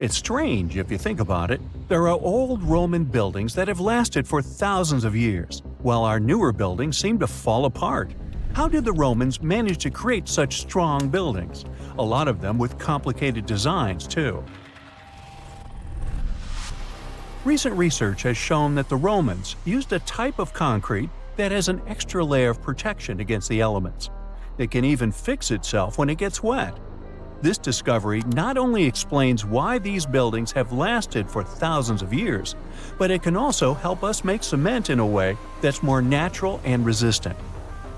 It's strange if you think about it. There are old Roman buildings that have lasted for thousands of years, while our newer buildings seem to fall apart. How did the Romans manage to create such strong buildings? A lot of them with complicated designs, too. Recent research has shown that the Romans used a type of concrete that has an extra layer of protection against the elements. It can even fix itself when it gets wet. This discovery not only explains why these buildings have lasted for thousands of years, but it can also help us make cement in a way that's more natural and resistant.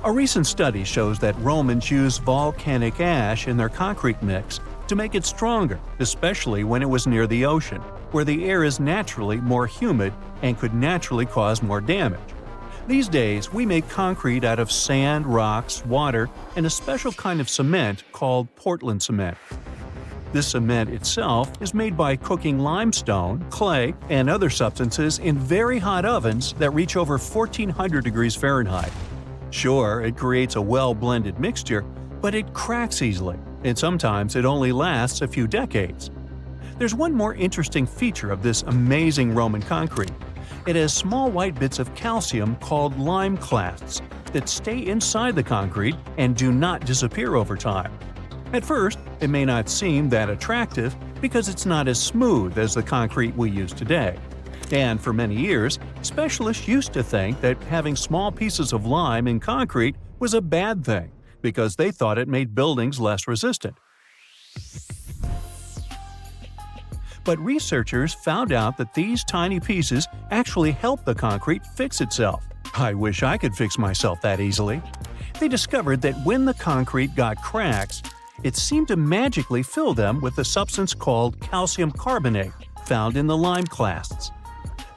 A recent study shows that Romans used volcanic ash in their concrete mix to make it stronger, especially when it was near the ocean, where the air is naturally more humid and could naturally cause more damage. These days, we make concrete out of sand, rocks, water, and a special kind of cement called Portland cement. This cement itself is made by cooking limestone, clay, and other substances in very hot ovens that reach over 1400 degrees Fahrenheit. Sure, it creates a well-blended mixture, but it cracks easily, and sometimes it only lasts a few decades. There's one more interesting feature of this amazing Roman concrete. It has small white bits of calcium called lime clasts that stay inside the concrete and do not disappear over time. At first, it may not seem that attractive because it's not as smooth as the concrete we use today. And for many years, specialists used to think that having small pieces of lime in concrete was a bad thing because they thought it made buildings less resistant. But researchers found out that these tiny pieces actually help the concrete fix itself. I wish I could fix myself that easily. They discovered that when the concrete got cracks, it seemed to magically fill them with a substance called calcium carbonate, found in the lime clasts.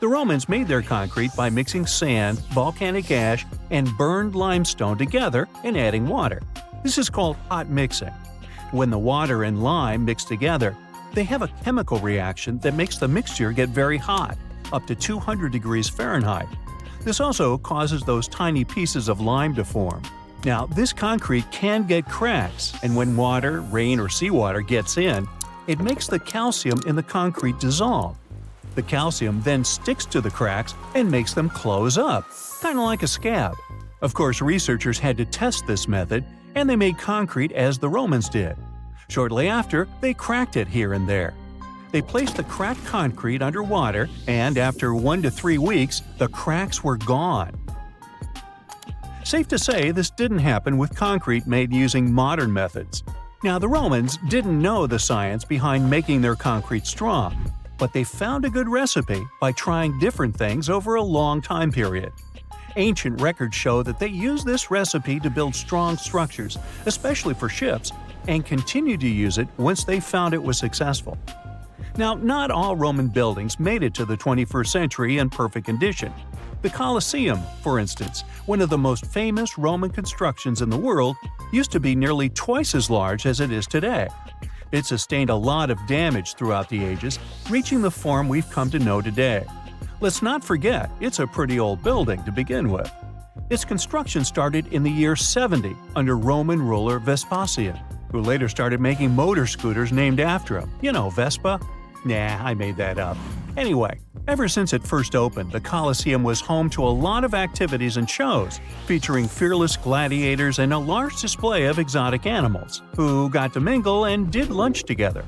The Romans made their concrete by mixing sand, volcanic ash, and burned limestone together and adding water. This is called hot mixing. When the water and lime mix together, they have a chemical reaction that makes the mixture get very hot, up to 200 degrees Fahrenheit. This also causes those tiny pieces of lime to form. Now, this concrete can get cracks, and when water, rain, or seawater gets in, it makes the calcium in the concrete dissolve. The calcium then sticks to the cracks and makes them close up, kind of like a scab. Of course, researchers had to test this method, and they made concrete as the Romans did. Shortly after, they cracked it here and there. They placed the cracked concrete under water, and after 1 to 3 weeks, the cracks were gone. Safe to say, this didn't happen with concrete made using modern methods. Now, the Romans didn't know the science behind making their concrete strong, but they found a good recipe by trying different things over a long time period. Ancient records show that they used this recipe to build strong structures, especially for ships, and continued to use it once they found it was successful. Now, not all Roman buildings made it to the 21st century in perfect condition. The Colosseum, for instance, one of the most famous Roman constructions in the world, used to be nearly twice as large as it is today. It sustained a lot of damage throughout the ages, reaching the form we've come to know today. Let's not forget, it's a pretty old building to begin with. Its construction started in the year 70 under Roman ruler Vespasian, who later started making motor scooters named after him. You know, Vespa? Nah, I made that up. Anyway, ever since it first opened, the Colosseum was home to a lot of activities and shows, featuring fearless gladiators and a large display of exotic animals, who got to mingle and did lunch together.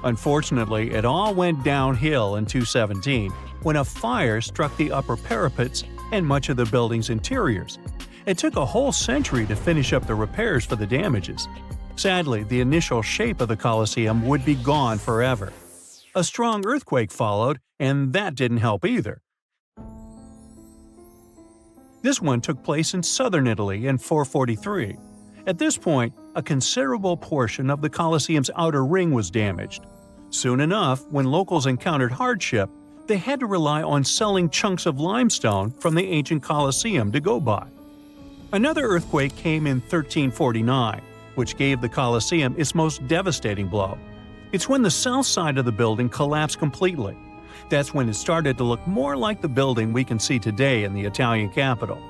Unfortunately, it all went downhill in 217 when a fire struck the upper parapets and much of the building's interiors. It took a whole century to finish up the repairs for the damages. Sadly, the initial shape of the Colosseum would be gone forever. A strong earthquake followed, and that didn't help either. This one took place in southern Italy in 443. At this point, a considerable portion of the Colosseum's outer ring was damaged. Soon enough, when locals encountered hardship, they had to rely on selling chunks of limestone from the ancient Colosseum to go by. Another earthquake came in 1349, which gave the Colosseum its most devastating blow. It's when the south side of the building collapsed completely. That's when it started to look more like the building we can see today in the Italian capital.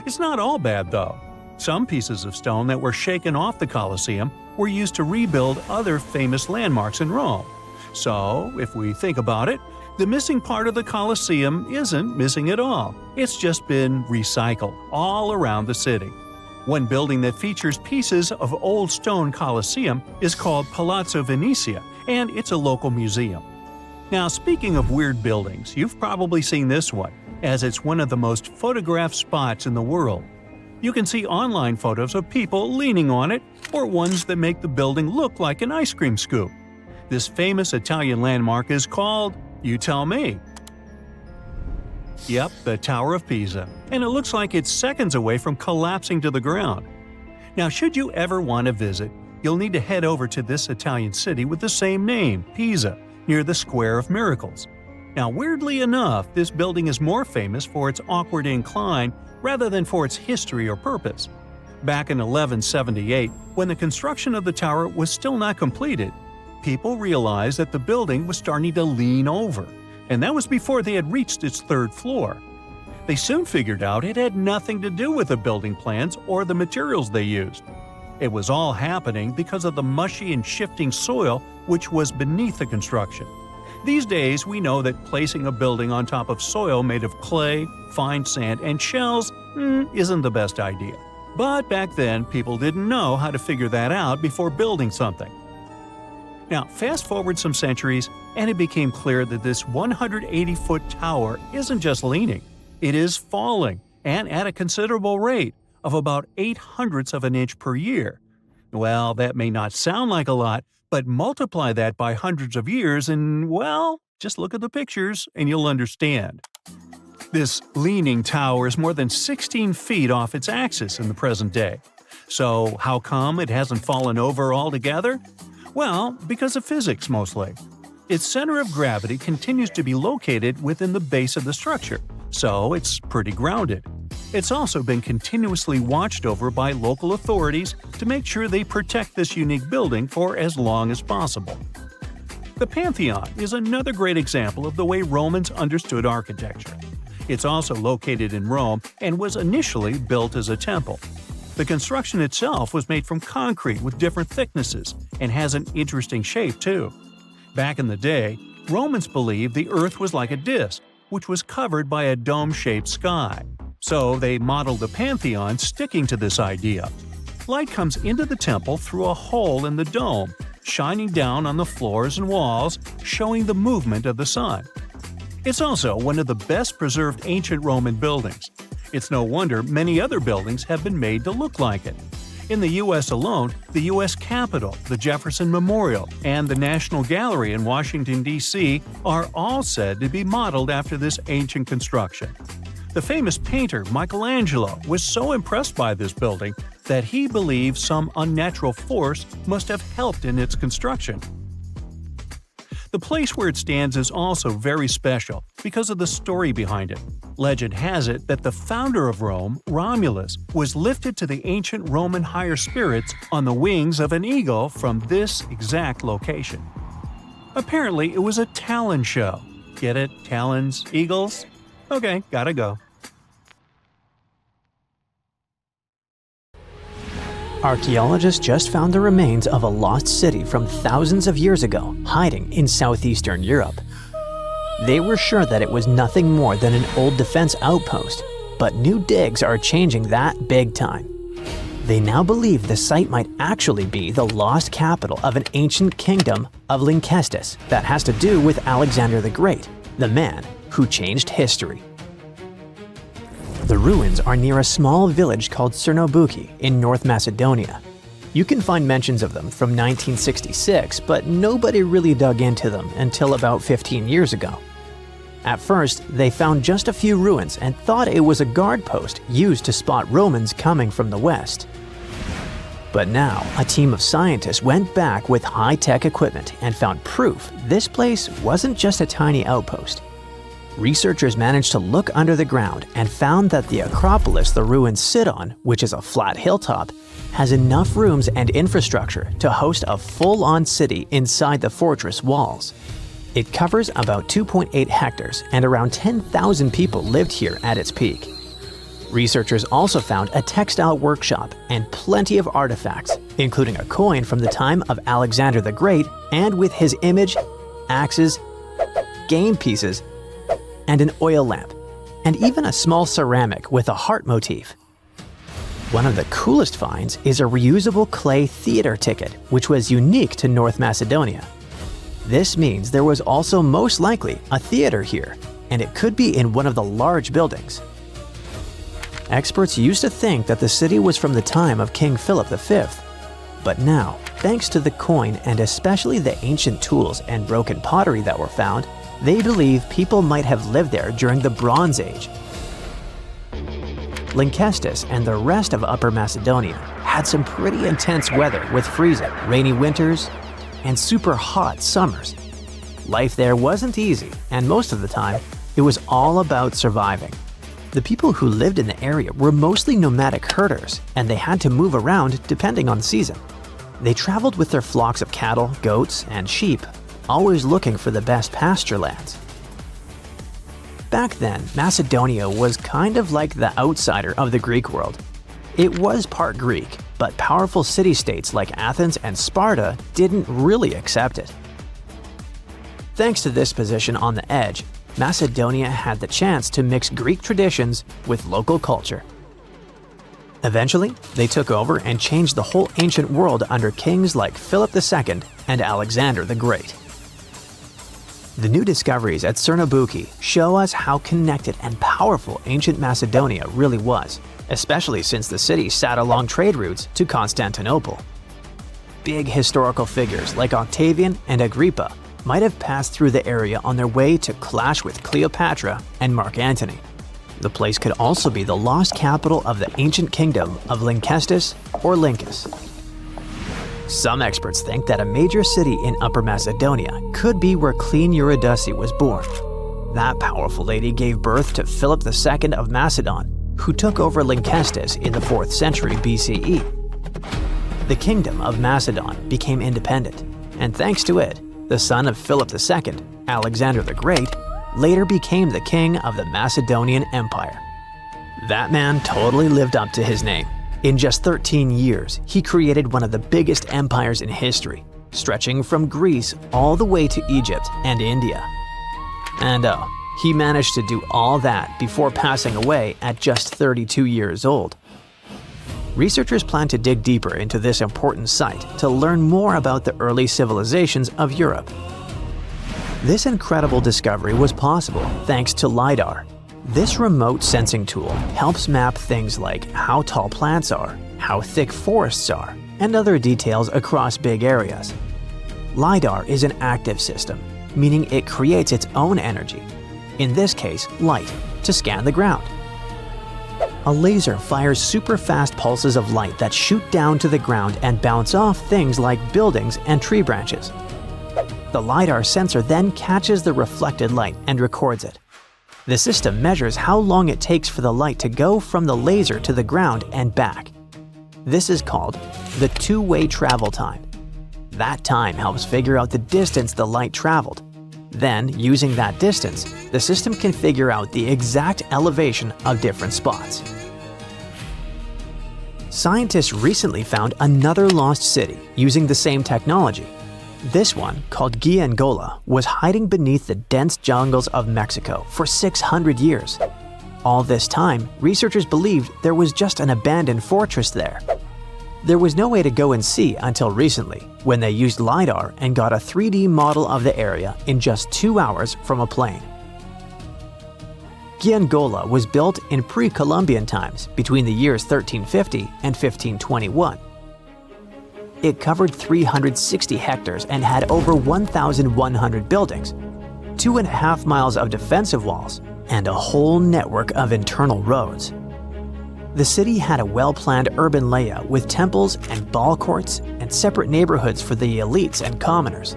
It's not all bad, though. Some pieces of stone that were shaken off the Colosseum were used to rebuild other famous landmarks in Rome. So, if we think about it, the missing part of the Colosseum isn't missing at all. It's just been recycled all around the city. One building that features pieces of old stone Colosseum is called Palazzo Venezia, and it's a local museum. Now, speaking of weird buildings, you've probably seen this one, as it's one of the most photographed spots in the world. You can see online photos of people leaning on it, or ones that make the building look like an ice cream scoop. This famous Italian landmark is called, you tell me. Yep, the Tower of Pisa, and it looks like it's seconds away from collapsing to the ground. Now, should you ever want to visit, you'll need to head over to this Italian city with the same name, Pisa, near the Square of Miracles. Now, weirdly enough, this building is more famous for its awkward incline rather than for its history or purpose. Back in 1178, when the construction of the tower was still not completed, people realized that the building was starting to lean over, and that was before they had reached its third floor. They soon figured out it had nothing to do with the building plans or the materials they used. It was all happening because of the mushy and shifting soil which was beneath the construction. These days, we know that placing a building on top of soil made of clay, fine sand, and shells isn't the best idea. But back then, people didn't know how to figure that out before building something. Now, fast forward some centuries, and it became clear that this 180-foot tower isn't just leaning, it is falling, and at a considerable rate of about 0.08 of an inch per year. Well, that may not sound like a lot, but multiply that by hundreds of years and, well, just look at the pictures and you'll understand. This leaning tower is more than 16 feet off its axis in the present day. So how come it hasn't fallen over altogether? Well, because of physics mostly. Its center of gravity continues to be located within the base of the structure, so it's pretty grounded. It's also been continuously watched over by local authorities to make sure they protect this unique building for as long as possible. The Pantheon is another great example of the way Romans understood architecture. It's also located in Rome and was initially built as a temple. The construction itself was made from concrete with different thicknesses and has an interesting shape too. Back in the day, Romans believed the Earth was like a disc, which was covered by a dome-shaped sky. So they modeled the Pantheon sticking to this idea. Light comes into the temple through a hole in the dome, shining down on the floors and walls, showing the movement of the sun. It's also one of the best preserved ancient Roman buildings. It's no wonder many other buildings have been made to look like it. In the U.S. alone, the U.S. Capitol, the Jefferson Memorial, and the National Gallery in Washington, D.C. are all said to be modeled after this ancient construction. The famous painter Michelangelo was so impressed by this building that he believed some unnatural force must have helped in its construction. The place where it stands is also very special because of the story behind it. Legend has it that the founder of Rome, Romulus, was lifted to the ancient Roman higher spirits on the wings of an eagle from this exact location. Apparently, it was a talon show. Get it? Talons? Eagles? Okay, gotta go. Archaeologists just found the remains of a lost city from thousands of years ago, hiding in southeastern Europe. They were sure that it was nothing more than an old defense outpost, but new digs are changing that big time. They now believe the site might actually be the lost capital of an ancient kingdom of Lynkestis that has to do with Alexander the Great, the man who changed history. The ruins are near a small village called Cernobouki in North Macedonia. You can find mentions of them from 1966, but nobody really dug into them until about 15 years ago. At first, they found just a few ruins and thought it was a guard post used to spot Romans coming from the west. But now, a team of scientists went back with high-tech equipment and found proof this place wasn't just a tiny outpost. Researchers managed to look under the ground and found that the Acropolis the ruins sit on, which is a flat hilltop, has enough rooms and infrastructure to host a full-on city inside the fortress walls. It covers about 2.8 hectares and around 10,000 people lived here at its peak. Researchers also found a textile workshop and plenty of artifacts, including a coin from the time of Alexander the Great and with his image axes, game pieces, and an oil lamp, and even a small ceramic with a heart motif. One of the coolest finds is a reusable clay theater ticket, which was unique to North Macedonia. This means there was also most likely a theater here, and it could be in one of the large buildings. Experts used to think that the city was from the time of King Philip V, but now, thanks to the coin and especially the ancient tools and broken pottery that were found, they believe people might have lived there during the Bronze Age. Lynkestis and the rest of Upper Macedonia had some pretty intense weather with freezing, rainy winters, and super hot summers. Life there wasn't easy, and most of the time, it was all about surviving. The people who lived in the area were mostly nomadic herders, and they had to move around depending on the season. They traveled with their flocks of cattle, goats, and sheep, always looking for the best pasture lands. Back then, Macedonia was kind of like the outsider of the Greek world. It was part Greek, but powerful city-states like Athens and Sparta didn't really accept it. Thanks to this position on the edge, Macedonia had the chance to mix Greek traditions with local culture. Eventually, they took over and changed the whole ancient world under kings like Philip II and Alexander the Great. The new discoveries at Cernobukki show us how connected and powerful ancient Macedonia really was, especially since the city sat along trade routes to Constantinople. Big historical figures like Octavian and Agrippa might have passed through the area on their way to clash with Cleopatra and Mark Antony. The place could also be the lost capital of the ancient kingdom of Lynkestis or Lyncus. Some experts think that a major city in Upper Macedonia could be where Queen Eurydice was born. That powerful lady gave birth to Philip II of Macedon, who took over Lynkestis in the 4th century BCE. The kingdom of Macedon became independent, and thanks to it, the son of Philip II, Alexander the Great, later became the king of the Macedonian Empire. That man totally lived up to his name. In just 13 years, he created one of the biggest empires in history, stretching from Greece all the way to Egypt and India. And he managed to do all that before passing away at just 32 years old. Researchers plan to dig deeper into this important site to learn more about the early civilizations of Europe. This incredible discovery was possible thanks to LiDAR. This remote sensing tool helps map things like how tall plants are, how thick forests are, and other details across big areas. LiDAR is an active system, meaning it creates its own energy, in this case light, to scan the ground. A laser fires super fast pulses of light that shoot down to the ground and bounce off things like buildings and tree branches. The LiDAR sensor then catches the reflected light and records it. The system measures how long it takes for the light to go from the laser to the ground and back. This is called the two-way travel time. That time helps figure out the distance the light traveled. Then, using that distance, the system can figure out the exact elevation of different spots. Scientists recently found another lost city using the same technology. This one, called Giangola, was hiding beneath the dense jungles of Mexico for 600 years. All this time, researchers believed there was just an abandoned fortress there. There was no way to go and see until recently, when they used LiDAR and got a 3D model of the area in just 2 hours from a plane. Giangola was built in pre-Columbian times between the years 1350 and 1521. It covered 360 hectares and had over 1,100 buildings, 2.5 miles of defensive walls, and a whole network of internal roads. The city had a well-planned urban layout with temples and ball courts and separate neighborhoods for the elites and commoners.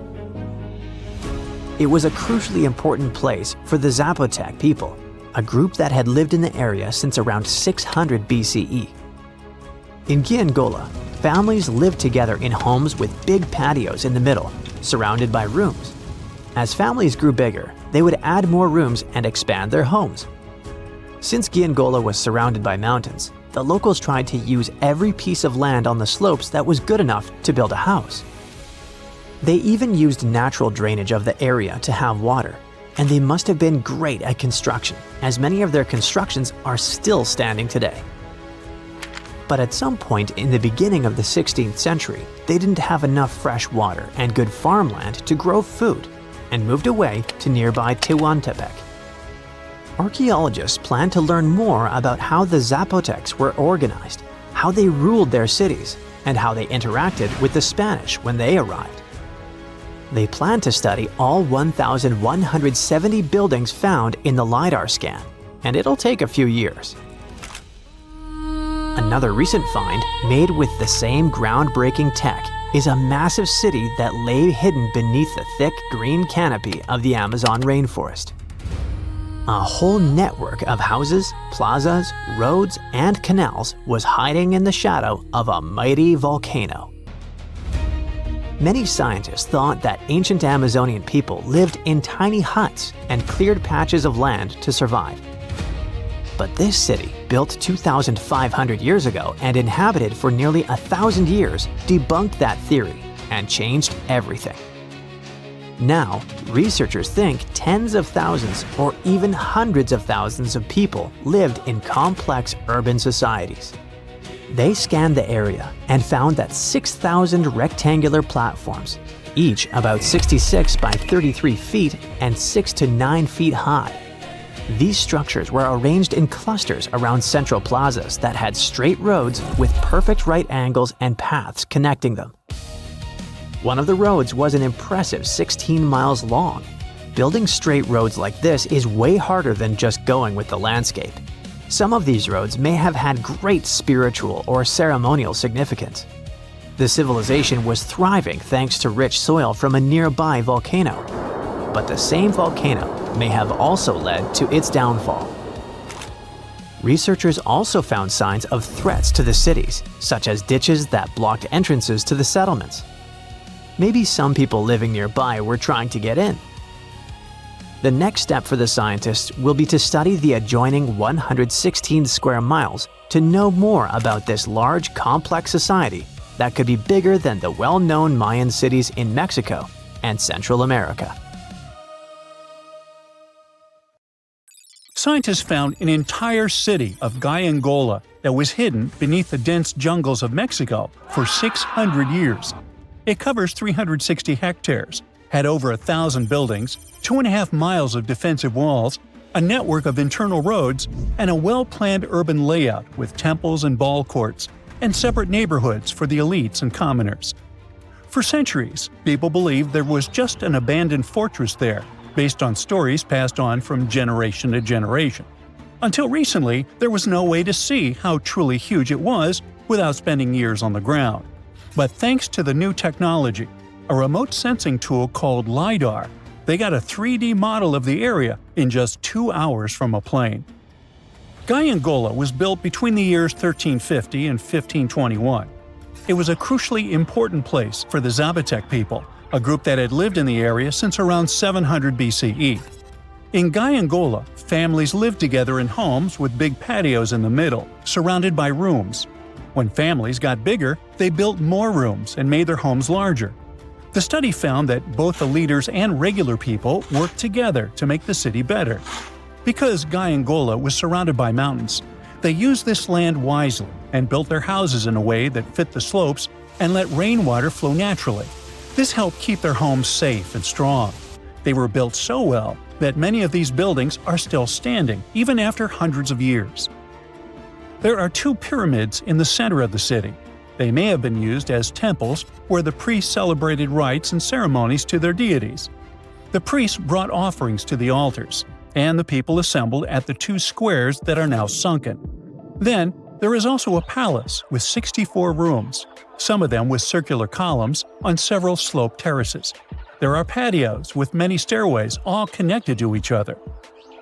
It was a crucially important place for the Zapotec people, a group that had lived in the area since around 600 BCE. In Giangola, families lived together in homes with big patios in the middle, surrounded by rooms. As families grew bigger, they would add more rooms and expand their homes. Since Giangola was surrounded by mountains, the locals tried to use every piece of land on the slopes that was good enough to build a house. They even used natural drainage of the area to have water, and they must have been great at construction, as many of their constructions are still standing today. But at some point in the beginning of the 16th century, they didn't have enough fresh water and good farmland to grow food, and moved away to nearby Tehuantepec. Archaeologists plan to learn more about how the Zapotecs were organized, how they ruled their cities, and how they interacted with the Spanish when they arrived. They plan to study all 1,170 buildings found in the LiDAR scan, and it'll take a few years. Another recent find, made with the same groundbreaking tech, is a massive city that lay hidden beneath the thick green canopy of the Amazon rainforest. A whole network of houses, plazas, roads, and canals was hiding in the shadow of a mighty volcano. Many scientists thought that ancient Amazonian people lived in tiny huts and cleared patches of land to survive. But this city, built 2,500 years ago and inhabited for nearly 1,000 years, debunked that theory and changed everything. Now, researchers think tens of thousands or even hundreds of thousands of people lived in complex urban societies. They scanned the area and found that 6,000 rectangular platforms, each about 66 by 33 feet and 6 to 9 feet high. These structures were arranged in clusters around central plazas that had straight roads with perfect right angles and paths connecting them. One of the roads was an impressive 16 miles long. Building straight roads like this is way harder than just going with the landscape. Some of these roads may have had great spiritual or ceremonial significance. The civilization was thriving thanks to rich soil from a nearby volcano. But the same volcano may have also led to its downfall. Researchers also found signs of threats to the cities, such as ditches that blocked entrances to the settlements. Maybe some people living nearby were trying to get in. The next step for the scientists will be to study the adjoining 116 square miles to know more about this large, complex society that could be bigger than the well-known Mayan cities in Mexico and Central America. Scientists found an entire city of Gaiangola that was hidden beneath the dense jungles of Mexico for 600 years. It covers 360 hectares, had over 1,000 buildings, 2.5 miles of defensive walls, a network of internal roads, and a well-planned urban layout with temples and ball courts, and separate neighborhoods for the elites and commoners. For centuries, people believed there was just an abandoned fortress there, based on stories passed on from generation to generation. Until recently, there was no way to see how truly huge it was without spending years on the ground. But thanks to the new technology, a remote sensing tool called LiDAR, they got a 3D model of the area in just 2 hours from a plane. Gaiangola was built between the years 1350 and 1521. It was a crucially important place for the Zapotec people, a group that had lived in the area since around 700 BCE. In Gaiangola, families lived together in homes with big patios in the middle, surrounded by rooms. When families got bigger, they built more rooms and made their homes larger. The study found that both the leaders and regular people worked together to make the city better. Because Gaiangola was surrounded by mountains, they used this land wisely and built their houses in a way that fit the slopes and let rainwater flow naturally. This helped keep their homes safe and strong. They were built so well that many of these buildings are still standing, even after hundreds of years. There are 2 pyramids in the center of the city. They may have been used as temples where the priests celebrated rites and ceremonies to their deities. The priests brought offerings to the altars, and the people assembled at the 2 squares that are now sunken. Then, there is also a palace with 64 rooms, some of them with circular columns on several sloped terraces. There are patios with many stairways all connected to each other.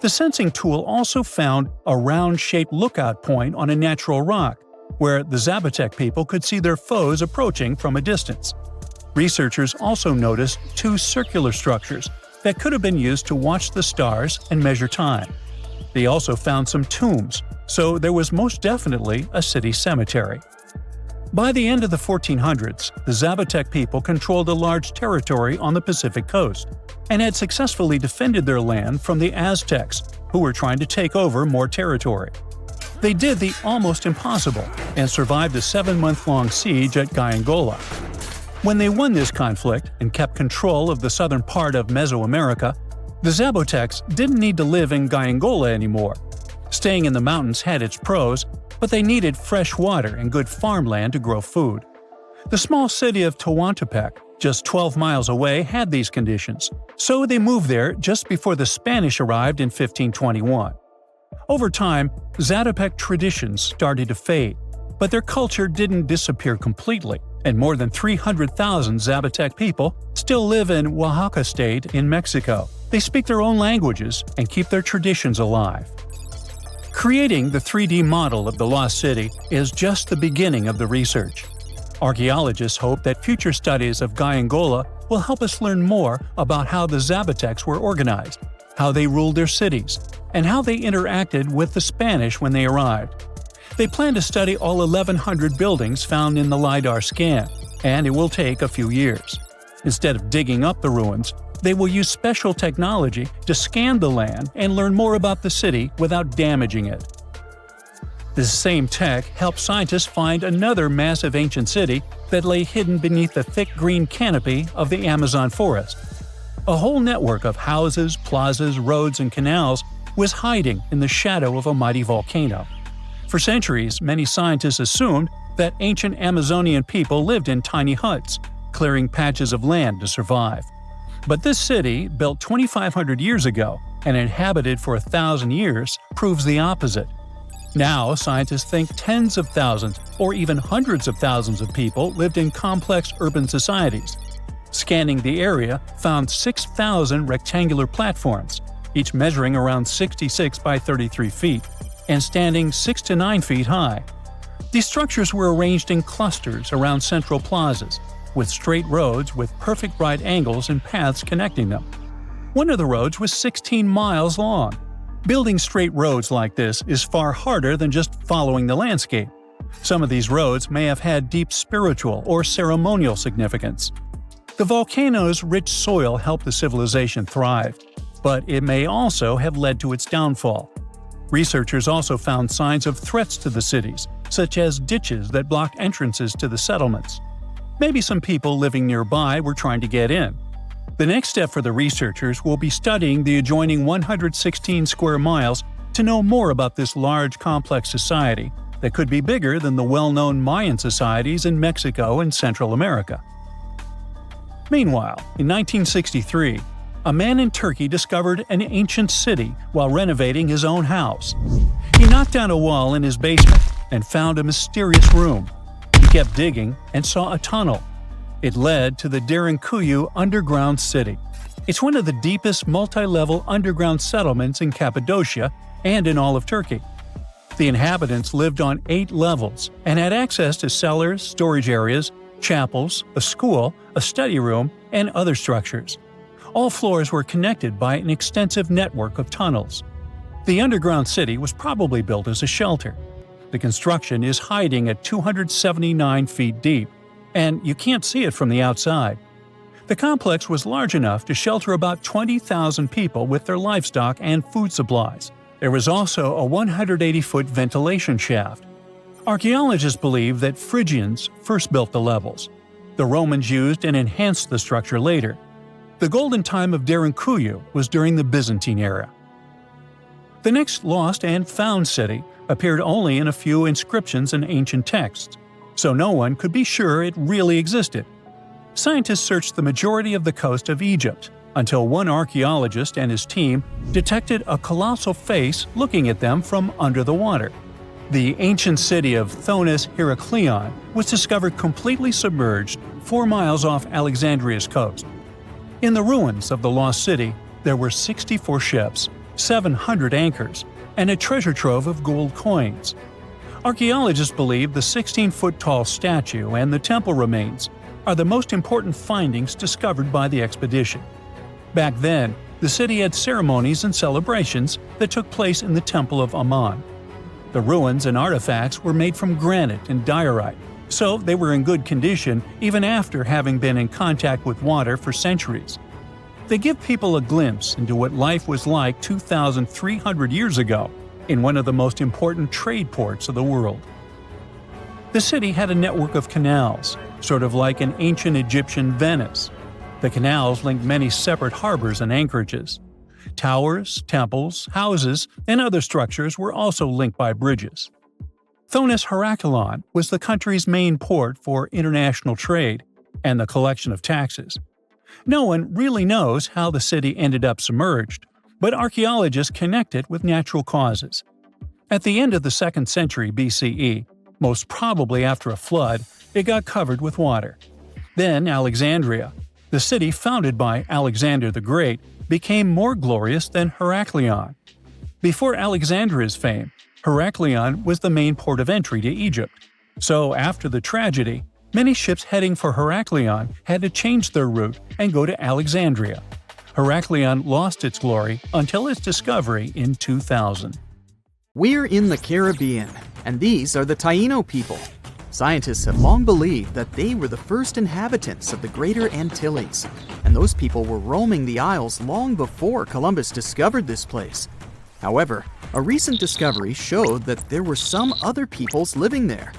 The sensing tool also found a round-shaped lookout point on a natural rock, where the Zapotec people could see their foes approaching from a distance. Researchers also noticed 2 circular structures that could have been used to watch the stars and measure time. They also found some tombs, so there was most definitely a city cemetery. By the end of the 1400s, the Zapotec people controlled a large territory on the Pacific coast and had successfully defended their land from the Aztecs, who were trying to take over more territory. They did the almost impossible and survived a 7-month-long siege at Gyangola. When they won this conflict and kept control of the southern part of Mesoamerica, the Zapotecs didn't need to live in Gyangola anymore. Staying in the mountains had its pros, but they needed fresh water and good farmland to grow food. The small city of Tehuantepec, just 12 miles away, had these conditions, so they moved there just before the Spanish arrived in 1521. Over time, Zapotec traditions started to fade, but their culture didn't disappear completely, and more than 300,000 Zapotec people still live in Oaxaca state in Mexico. They speak their own languages and keep their traditions alive. Creating the 3D model of the lost city is just the beginning of the research. Archaeologists hope that future studies of Gyangola will help us learn more about how the Zapotecs were organized, how they ruled their cities, and how they interacted with the Spanish when they arrived. They plan to study all 1,100 buildings found in the LiDAR scan, and it will take a few years. Instead of digging up the ruins, they will use special technology to scan the land and learn more about the city without damaging it. This same tech helped scientists find another massive ancient city that lay hidden beneath the thick green canopy of the Amazon forest. A whole network of houses, plazas, roads, and canals was hiding in the shadow of a mighty volcano. For centuries, many scientists assumed that ancient Amazonian people lived in tiny huts, clearing patches of land to survive. But this city, built 2,500 years ago and inhabited for 1,000 years, proves the opposite. Now, scientists think tens of thousands or even hundreds of thousands of people lived in complex urban societies. Scanning the area found 6,000 rectangular platforms, each measuring around 66 by 33 feet, and standing 6 to 9 feet high. These structures were arranged in clusters around central plazas, with straight roads with perfect right angles and paths connecting them. One of the roads was 16 miles long. Building straight roads like this is far harder than just following the landscape. Some of these roads may have had deep spiritual or ceremonial significance. The volcano's rich soil helped the civilization thrive, but it may also have led to its downfall. Researchers also found signs of threats to the cities, such as ditches that blocked entrances to the settlements. Maybe some people living nearby were trying to get in. The next step for the researchers will be studying the adjoining 116 square miles to know more about this large, complex society that could be bigger than the well-known Mayan societies in Mexico and Central America. Meanwhile, in 1963, a man in Turkey discovered an ancient city while renovating his own house. He knocked down a wall in his basement and found a mysterious room. He kept digging and saw a tunnel. It led to the Derinkuyu underground city. It's one of the deepest multi-level underground settlements in Cappadocia and in all of Turkey. The inhabitants lived on 8 levels and had access to cellars, storage areas, chapels, a school, a study room, and other structures. All floors were connected by an extensive network of tunnels. The underground city was probably built as a shelter. The construction is hiding at 279 feet deep, and you can't see it from the outside. The complex was large enough to shelter about 20,000 people with their livestock and food supplies. There was also a 180-foot ventilation shaft. Archaeologists believe that Phrygians first built the levels. The Romans used and enhanced the structure later. The golden time of Derinkuyu was during the Byzantine era. The next lost and found city appeared only in a few inscriptions and ancient texts, so no one could be sure it really existed. Scientists searched the majority of the coast of Egypt until one archaeologist and his team detected a colossal face looking at them from under the water. The ancient city of Thonis Heraklion was discovered completely submerged 4 miles off Alexandria's coast. In the ruins of the lost city, there were 64 ships, 700 anchors, and a treasure trove of gold coins. Archaeologists believe the 16-foot-tall statue and the temple remains are the most important findings discovered by the expedition. Back then, the city had ceremonies and celebrations that took place in the Temple of Ammon. The ruins and artifacts were made from granite and diorite, so they were in good condition even after having been in contact with water for centuries. They give people a glimpse into what life was like 2,300 years ago in one of the most important trade ports of the world. The city had a network of canals, sort of like an ancient Egyptian Venice. The canals linked many separate harbors and anchorages. Towers, temples, houses, and other structures were also linked by bridges. Thonis Heracleon was the country's main port for international trade and the collection of taxes. No one really knows how the city ended up submerged, but archaeologists connect it with natural causes. At the end of the 2nd century BCE, most probably after a flood, it got covered with water. Then Alexandria, the city founded by Alexander the Great, became more glorious than Heracleon. Before Alexandria's fame, Heracleon was the main port of entry to Egypt. So after the tragedy, many ships heading for Heracleon had to change their route and go to Alexandria. Heracleon lost its glory until its discovery in 2000. We're in the Caribbean, and these are the Taino people. Scientists have long believed that they were the first inhabitants of the Greater Antilles, and those people were roaming the Isles long before Columbus discovered this place. However, a recent discovery showed that there were some other peoples living there.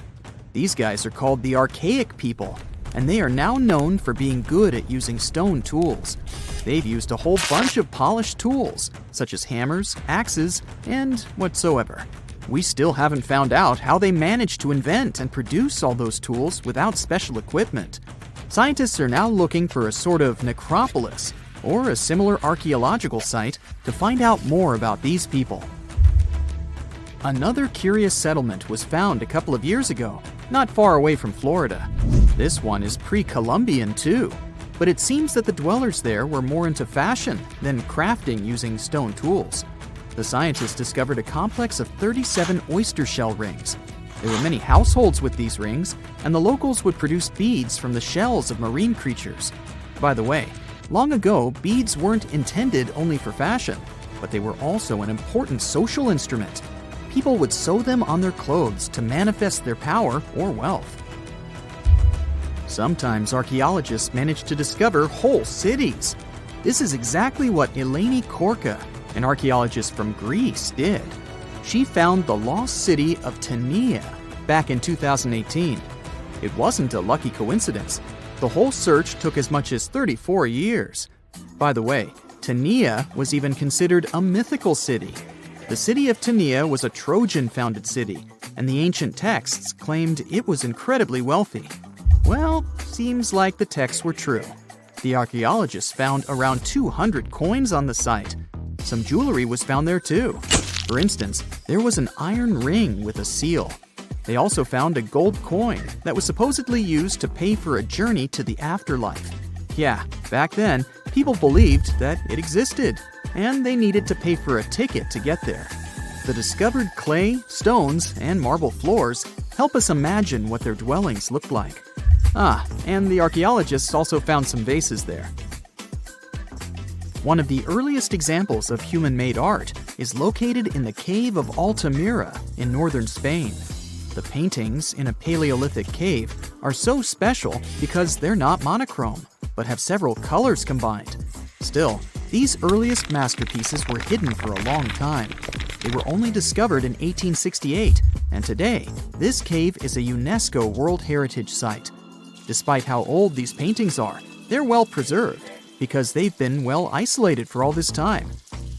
These guys are called the Archaic people, and they are now known for being good at using stone tools. They've used a whole bunch of polished tools, such as hammers, axes, and whatsoever. We still haven't found out how they managed to invent and produce all those tools without special equipment. Scientists are now looking for a sort of necropolis, or a similar archaeological site, to find out more about these people. Another curious settlement was found a couple of years ago, not far away from Florida. This one is pre-Columbian too, but it seems that the dwellers there were more into fashion than crafting using stone tools. The scientists discovered a complex of 37 oyster shell rings. There were many households with these rings, and the locals would produce beads from the shells of marine creatures. By the way, long ago, beads weren't intended only for fashion, but they were also an important social instrument. People would sew them on their clothes to manifest their power or wealth. Sometimes archaeologists manage to discover whole cities. This is exactly what Eleni Korka, an archaeologist from Greece, did. She found the lost city of Tania back in 2018. It wasn't a lucky coincidence. The whole search took as much as 34 years. By the way, Tania was even considered a mythical city. The city of Tania was a Trojan-founded city, and the ancient texts claimed it was incredibly wealthy. Well, seems like the texts were true. The archaeologists found around 200 coins on the site. Some jewelry was found there too. For instance, there was an iron ring with a seal. They also found a gold coin that was supposedly used to pay for a journey to the afterlife. Yeah, back then, people believed that it existed, and they needed to pay for a ticket to get there. The discovered clay, stones, and marble floors help us imagine what their dwellings looked like. And the archaeologists also found some vases there. One of the earliest examples of human-made art is located in the cave of Altamira in northern Spain. The paintings in a Paleolithic cave are so special because they're not monochrome, but have several colors combined. Still, these earliest masterpieces were hidden for a long time. They were only discovered in 1868, and today, this cave is a UNESCO World Heritage Site. Despite how old these paintings are, they're well preserved, because they've been well isolated for all this time.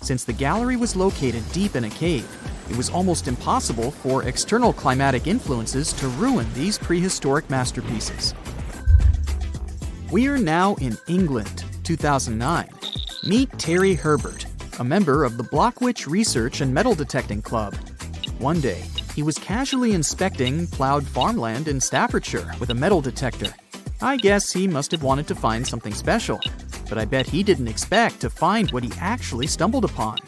Since the gallery was located deep in a cave, it was almost impossible for external climatic influences to ruin these prehistoric masterpieces. We are now in England, 2009. Meet Terry Herbert, a member of the Blockwitch Research and Metal Detecting Club. One day, he was casually inspecting plowed farmland in Staffordshire with a metal detector. I guess he must have wanted to find something special, but I bet he didn't expect to find what he actually stumbled upon.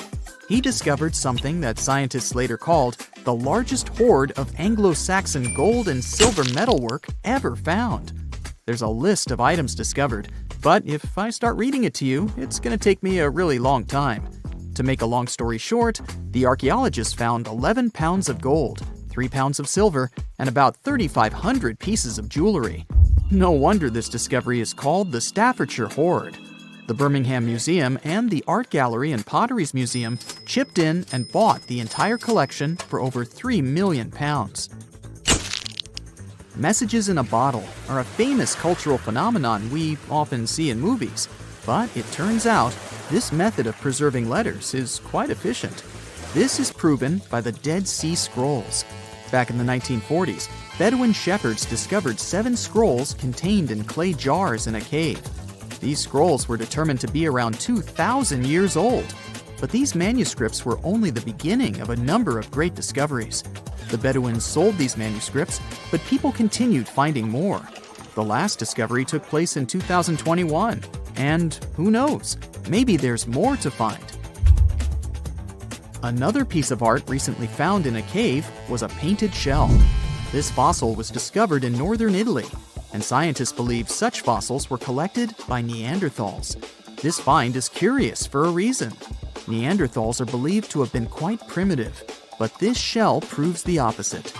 He discovered something that scientists later called the largest hoard of Anglo-Saxon gold and silver metalwork ever found. There's a list of items discovered, but if I start reading it to you, it's going to take me a really long time. To make a long story short, the archaeologists found 11 pounds of gold, 3 pounds of silver, and about 3,500 pieces of jewelry. No wonder this discovery is called the Staffordshire Hoard. The Birmingham Museum and the Art Gallery and Potteries Museum chipped in and bought the entire collection for over £3 million. Messages in a bottle are a famous cultural phenomenon we often see in movies, but it turns out this method of preserving letters is quite efficient. This is proven by the Dead Sea Scrolls. Back in the 1940s, Bedouin shepherds discovered 7 scrolls contained in clay jars in a cave. These scrolls were determined to be around 2,000 years old. But these manuscripts were only the beginning of a number of great discoveries. The Bedouins sold these manuscripts, but people continued finding more. The last discovery took place in 2021, and who knows, maybe there's more to find. Another piece of art recently found in a cave was a painted shell. This fossil was discovered in northern Italy, and scientists believe such fossils were collected by Neanderthals. This find is curious for a reason. Neanderthals are believed to have been quite primitive, but this shell proves the opposite.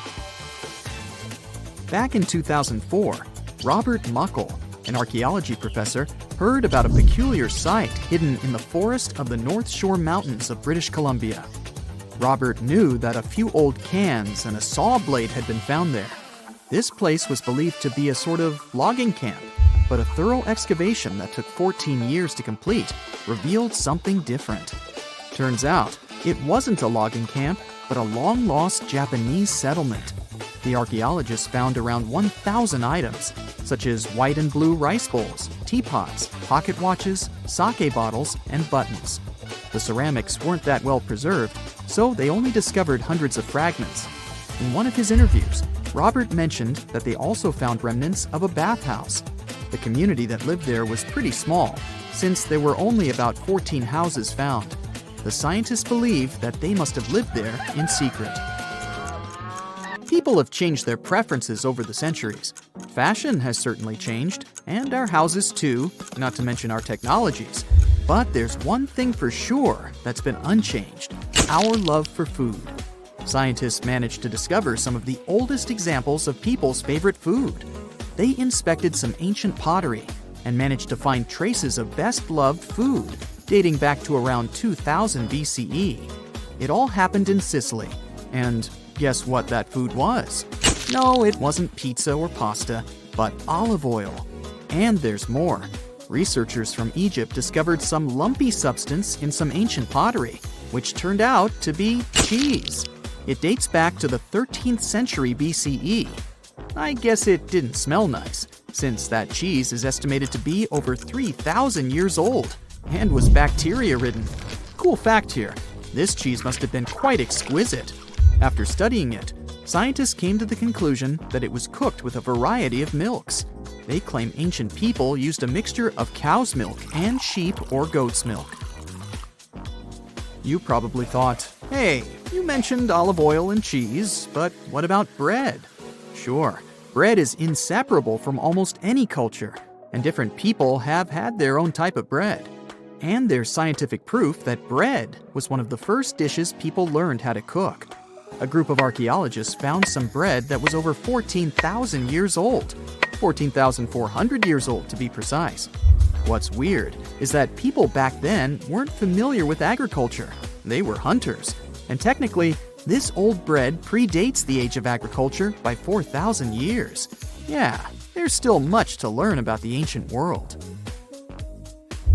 Back in 2004, Robert Muckle, an archaeology professor, heard about a peculiar site hidden in the forest of the North Shore Mountains of British Columbia. Robert knew that a few old cans and a saw blade had been found there. This place was believed to be a sort of logging camp, but a thorough excavation that took 14 years to complete revealed something different. Turns out, it wasn't a logging camp, but a long-lost Japanese settlement. The archaeologists found around 1,000 items, such as white and blue rice bowls, teapots, pocket watches, sake bottles, and buttons. The ceramics weren't that well preserved, so they only discovered hundreds of fragments. In one of his interviews, Robert mentioned that they also found remnants of a bathhouse. The community that lived there was pretty small, since there were only about 14 houses found. The scientists believe that they must have lived there in secret. People have changed their preferences over the centuries. Fashion has certainly changed, and our houses too, not to mention our technologies. But there's one thing for sure that's been unchanged: our love for food. Scientists managed to discover some of the oldest examples of people's favorite food. They inspected some ancient pottery and managed to find traces of best-loved food dating back to around 2000 BCE. It all happened in Sicily. And guess what that food was? No, it wasn't pizza or pasta, but olive oil. And there's more. Researchers from Egypt discovered some lumpy substance in some ancient pottery, which turned out to be cheese. It dates back to the 13th century BCE. I guess it didn't smell nice, since that cheese is estimated to be over 3,000 years old and was bacteria-ridden. Cool fact here, this cheese must have been quite exquisite. After studying it, scientists came to the conclusion that it was cooked with a variety of milks. They claim ancient people used a mixture of cow's milk and sheep or goat's milk. You probably thought, hey, you mentioned olive oil and cheese, but what about bread? Sure, bread is inseparable from almost any culture, and different people have had their own type of bread. And there's scientific proof that bread was one of the first dishes people learned how to cook. A group of archaeologists found some bread that was over 14,000 years old, 14,400 years old to be precise. What's weird is that people back then weren't familiar with agriculture. They were hunters. And technically, this old bread predates the age of agriculture by 4,000 years. Yeah, there's still much to learn about the ancient world.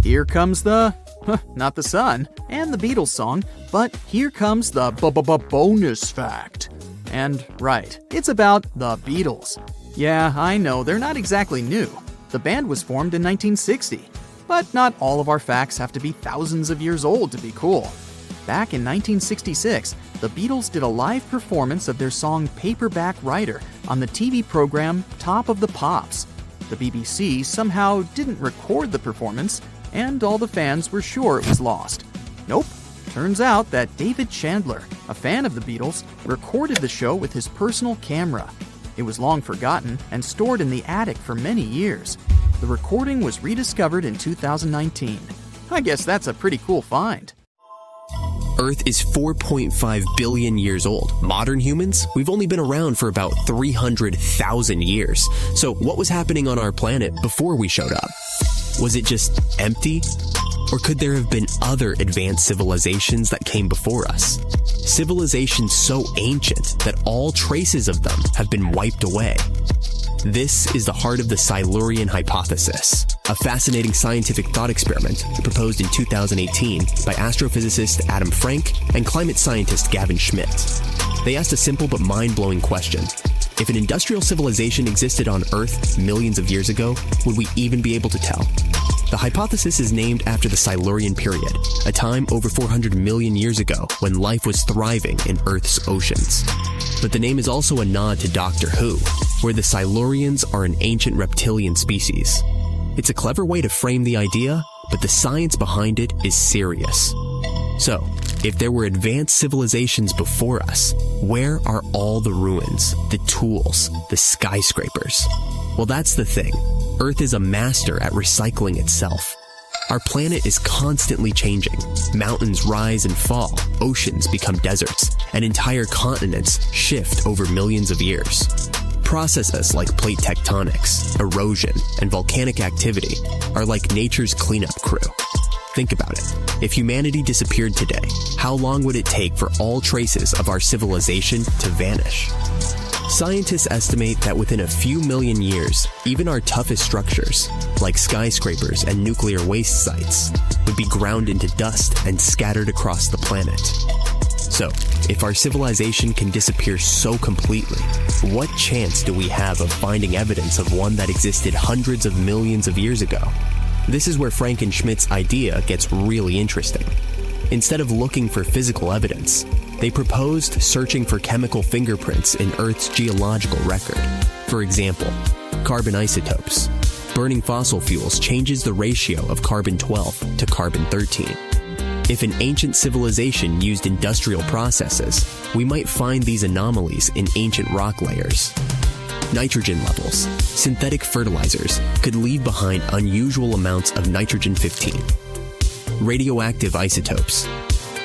Here comes the, not the sun, and the Beatles song, but here comes the bonus fact. And right, it's about the Beatles. Yeah, I know, they're not exactly new. The band was formed in 1960. But not all of our facts have to be thousands of years old to be cool. Back in 1966, the Beatles did a live performance of their song Paperback Writer on the TV program Top of the Pops. The BBC somehow didn't record the performance, and all the fans were sure it was lost. Nope. Turns out that David Chandler, a fan of the Beatles, recorded the show with his personal camera. It was long forgotten and stored in the attic for many years. The recording was rediscovered in 2019. I guess that's a pretty cool find. Earth is 4.5 billion years old. Modern humans, we've only been around for about 300,000 years. So what was happening on our planet before we showed up? Was it just empty? Or could there have been other advanced civilizations that came before us? Civilizations so ancient that all traces of them have been wiped away. This is the heart of the Silurian hypothesis, a fascinating scientific thought experiment proposed in 2018 by astrophysicist Adam Frank and climate scientist Gavin Schmidt. They asked a simple but mind-blowing question. If an industrial civilization existed on Earth millions of years ago, would we even be able to tell? The hypothesis is named after the Silurian period, a time over 400 million years ago when life was thriving in Earth's oceans. But the name is also a nod to Doctor Who, where the Silurians are an ancient reptilian species. It's a clever way to frame the idea, but the science behind it is serious. So, if there were advanced civilizations before us, where are all the ruins, the tools, the skyscrapers? Well, that's the thing. Earth is a master at recycling itself. Our planet is constantly changing. Mountains rise and fall, oceans become deserts, and entire continents shift over millions of years. Processes like plate tectonics, erosion, and volcanic activity are like nature's cleanup crew. Think about it. If humanity disappeared today, how long would it take for all traces of our civilization to vanish? Scientists estimate that within a few million years, even our toughest structures, like skyscrapers and nuclear waste sites, would be ground into dust and scattered across the planet. So, if our civilization can disappear so completely, what chance do we have of finding evidence of one that existed hundreds of millions of years ago? This is where Frank and Schmidt's idea gets really interesting. Instead of looking for physical evidence, they proposed searching for chemical fingerprints in Earth's geological record. For example, carbon isotopes. Burning fossil fuels changes the ratio of carbon-12 to carbon-13. If an ancient civilization used industrial processes, we might find these anomalies in ancient rock layers. Nitrogen levels. Synthetic fertilizers could leave behind unusual amounts of nitrogen-15. Radioactive isotopes.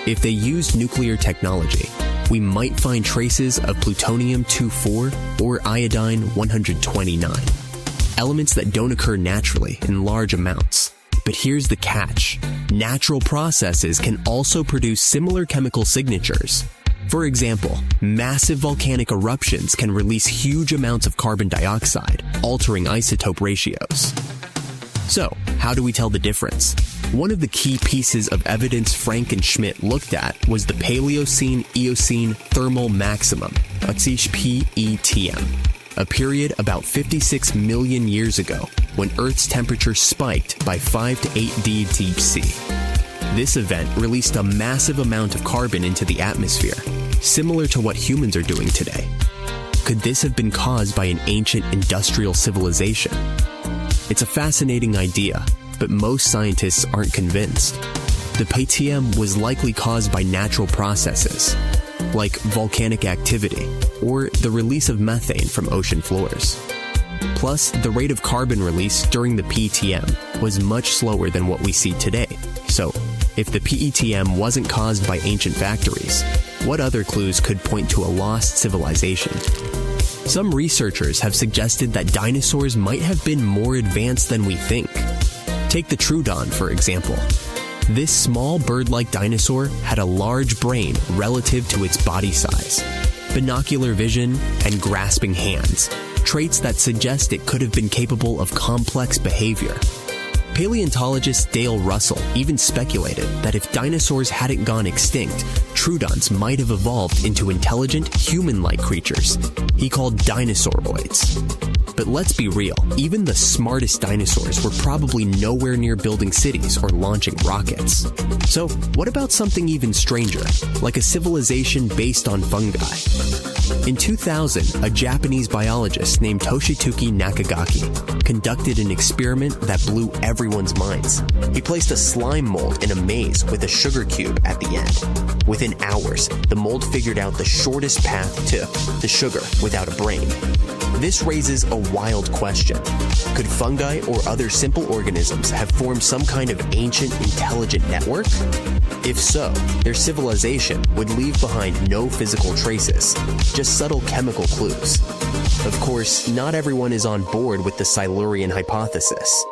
If they used nuclear technology, we might find traces of plutonium-24 or iodine-129, elements that don't occur naturally in large amounts. But here's the catch. Natural processes can also produce similar chemical signatures. For example, massive volcanic eruptions can release huge amounts of carbon dioxide, altering isotope ratios. So, how do we tell the difference? One of the key pieces of evidence Frank and Schmidt looked at was the Paleocene-Eocene thermal maximum, PETM, a period about 56 million years ago when Earth's temperature spiked by 5 to 8 deep sea. This event released a massive amount of carbon into the atmosphere, similar to what humans are doing today. Could this have been caused by an ancient industrial civilization? It's a fascinating idea, but most scientists aren't convinced. The PETM was likely caused by natural processes, like volcanic activity or the release of methane from ocean floors. Plus, the rate of carbon release during the PETM was much slower than what we see today. So, if the PETM wasn't caused by ancient factories, what other clues could point to a lost civilization? Some researchers have suggested that dinosaurs might have been more advanced than we think. Take the Troodon, for example. This small bird-like dinosaur had a large brain relative to its body size, binocular vision, and grasping hands, traits that suggest it could have been capable of complex behavior. Paleontologist Dale Russell even speculated that if dinosaurs hadn't gone extinct, Troodons might have evolved into intelligent, human-like creatures he called dinosauroids. But let's be real, even the smartest dinosaurs were probably nowhere near building cities or launching rockets. So, what about something even stranger, like a civilization based on fungi? In 2000, a Japanese biologist named Toshituki Nakagaki conducted an experiment that blew everyone's minds. He placed a slime mold in a maze with a sugar cube at the end. Within hours, the mold figured out the shortest path to the sugar without a brain. This raises a wild question. Could fungi or other simple organisms have formed some kind of ancient intelligent network? If so, their civilization would leave behind no physical traces, just subtle chemical clues. Of course, not everyone is on board with the Silurian hypothesis.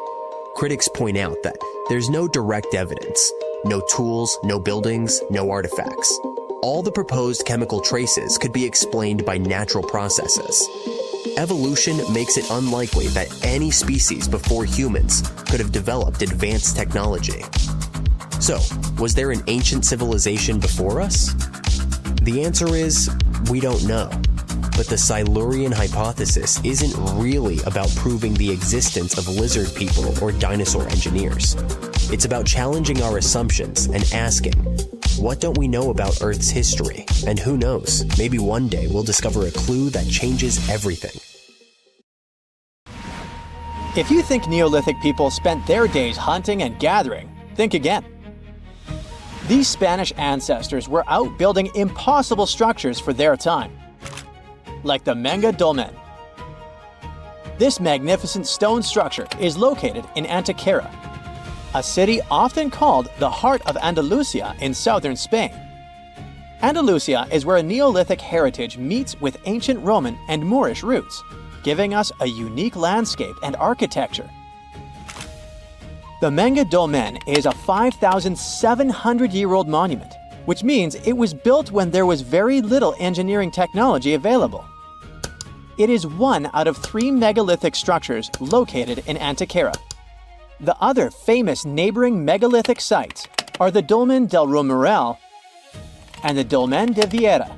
Critics point out that there's no direct evidence, no tools, no buildings, no artifacts. All the proposed chemical traces could be explained by natural processes. Evolution makes it unlikely that any species before humans could have developed advanced technology. So, was there an ancient civilization before us? The answer is, we don't know. But the Silurian hypothesis isn't really about proving the existence of lizard people or dinosaur engineers. It's about challenging our assumptions and asking, what don't we know about Earth's history? And who knows, maybe one day we'll discover a clue that changes everything. If you think Neolithic people spent their days hunting and gathering, think again. These Spanish ancestors were out building impossible structures for their time, like the Menga Dolmen. This magnificent stone structure is located in Antequera, a city often called the heart of Andalusia in southern Spain. Andalusia is where Neolithic heritage meets with ancient Roman and Moorish roots, giving us a unique landscape and architecture. The Menga Dolmen is a 5,700-year-old monument, which means it was built when there was very little engineering technology available. It is one out of 3 megalithic structures located in Antequera. The other famous neighboring megalithic sites are the Dolmen del Romeral and the Dolmen de Vieira.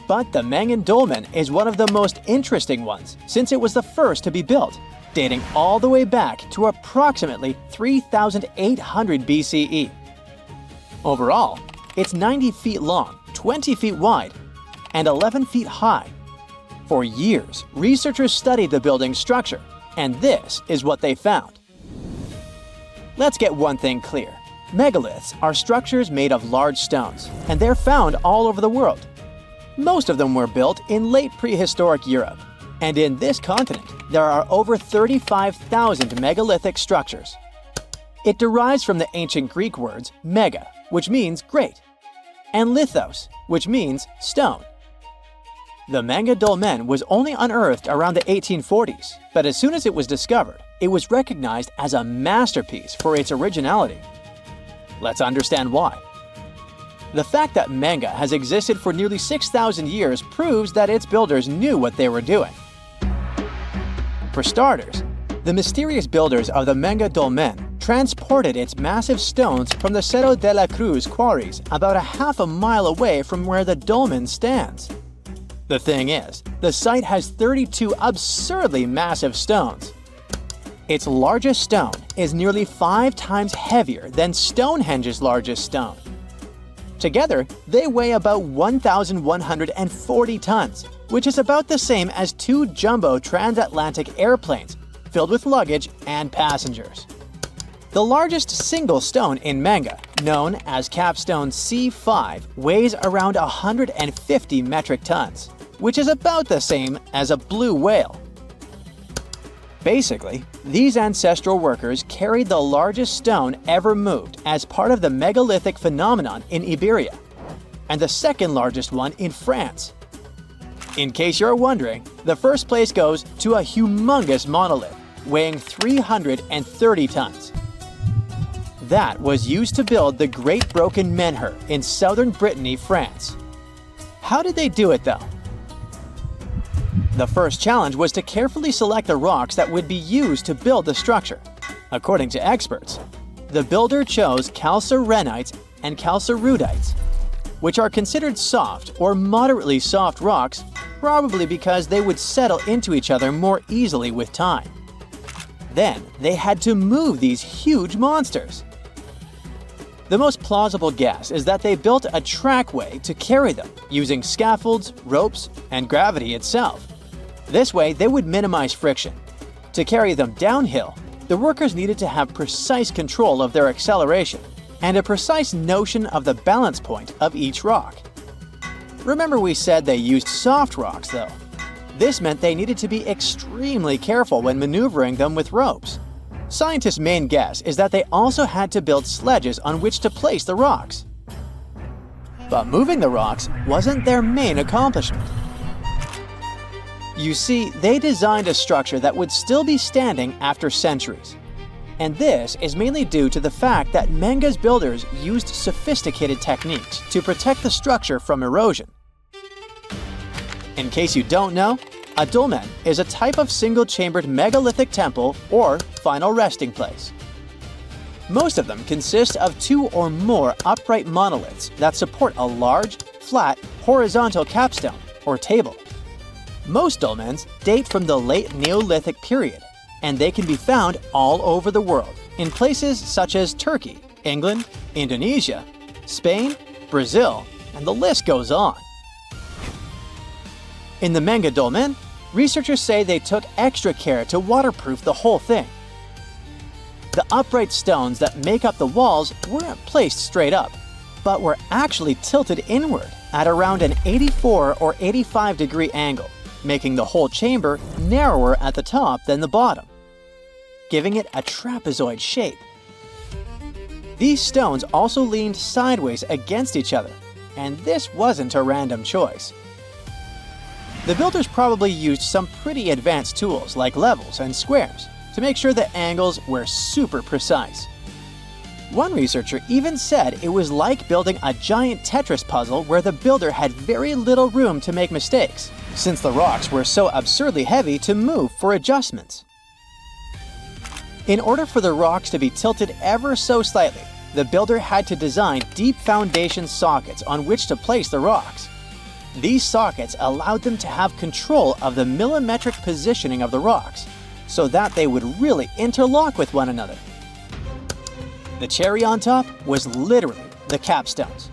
But the Menga Dolmen is one of the most interesting ones since it was the first to be built, dating all the way back to approximately 3,800 BCE. Overall, it's 90 feet long, 20 feet wide, and 11 feet high. For years, researchers studied the building's structure, and this is what they found. Let's get one thing clear. Megaliths are structures made of large stones, and they're found all over the world. Most of them were built in late prehistoric Europe, and in this continent, there are over 35,000 megalithic structures. It derives from the ancient Greek words mega, which means great, and lithos, which means stone. The Menga Dolmen was only unearthed around the 1840s, but as soon as it was discovered, it was recognized as a masterpiece for its originality. Let's understand why. The fact that Menga has existed for nearly 6,000 years proves that its builders knew what they were doing. For starters, the mysterious builders of the Menga Dolmen transported its massive stones from the Cerro de la Cruz quarries about a half a mile away from where the dolmen stands. The thing is, the site has 32 absurdly massive stones. Its largest stone is nearly 5 times heavier than Stonehenge's largest stone. Together, they weigh about 1,140 tons, which is about the same as 2 jumbo transatlantic airplanes filled with luggage and passengers. The largest single stone in Menga, known as Capstone C5, weighs around 150 metric tons, which is about the same as a blue whale. Basically, these ancestral workers carried the largest stone ever moved as part of the megalithic phenomenon in Iberia, and the second largest one in France. In case you're wondering, the first place goes to a humongous monolith, weighing 330 tons. That was used to build the Great Broken Menhir in southern Brittany, France. How did they do it though? The first challenge was to carefully select the rocks that would be used to build the structure. According to experts, the builder chose calcarenites and calcarudites, which are considered soft or moderately soft rocks, probably because they would settle into each other more easily with time. Then they had to move these huge monsters. The most plausible guess is that they built a trackway to carry them, using scaffolds, ropes, and gravity itself. This way, they would minimize friction. To carry them downhill, the workers needed to have precise control of their acceleration and a precise notion of the balance point of each rock. Remember we said they used soft rocks, though. This meant they needed to be extremely careful when maneuvering them with ropes. Scientists' main guess is that they also had to build sledges on which to place the rocks. But moving the rocks wasn't their main accomplishment. You see, they designed a structure that would still be standing after centuries. And this is mainly due to the fact that Menga's builders used sophisticated techniques to protect the structure from erosion. In case you don't know, a dolmen is a type of single-chambered megalithic temple or final resting place. Most of them consist of 2 or more upright monoliths that support a large, flat, horizontal capstone or table. Most dolmens date from the late Neolithic period, and they can be found all over the world in places such as Turkey, England, Indonesia, Spain, Brazil, and the list goes on. In the Menga dolmen, researchers say they took extra care to waterproof the whole thing. The upright stones that make up the walls weren't placed straight up, but were actually tilted inward at around an 84 or 85 degree angle, making the whole chamber narrower at the top than the bottom, giving it a trapezoid shape. These stones also leaned sideways against each other, and this wasn't a random choice. The builders probably used some pretty advanced tools like levels and squares to make sure the angles were super precise. One researcher even said it was like building a giant Tetris puzzle where the builder had very little room to make mistakes, since the rocks were so absurdly heavy to move for adjustments. In order for the rocks to be tilted ever so slightly, the builder had to design deep foundation sockets on which to place the rocks. These sockets allowed them to have control of the millimetric positioning of the rocks, so that they would really interlock with one another. The cherry on top was literally the capstones.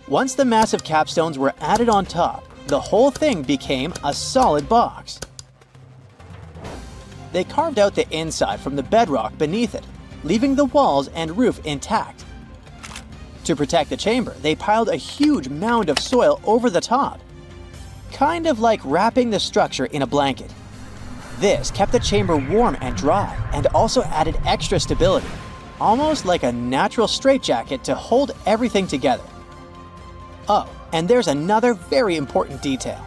Once the massive capstones were added on top, the whole thing became a solid box. They carved out the inside from the bedrock beneath it, leaving the walls and roof intact. To protect the chamber, they piled a huge mound of soil over the top, kind of like wrapping the structure in a blanket. This kept the chamber warm and dry and also added extra stability, almost like a natural straitjacket to hold everything together. Oh, and there's another very important detail.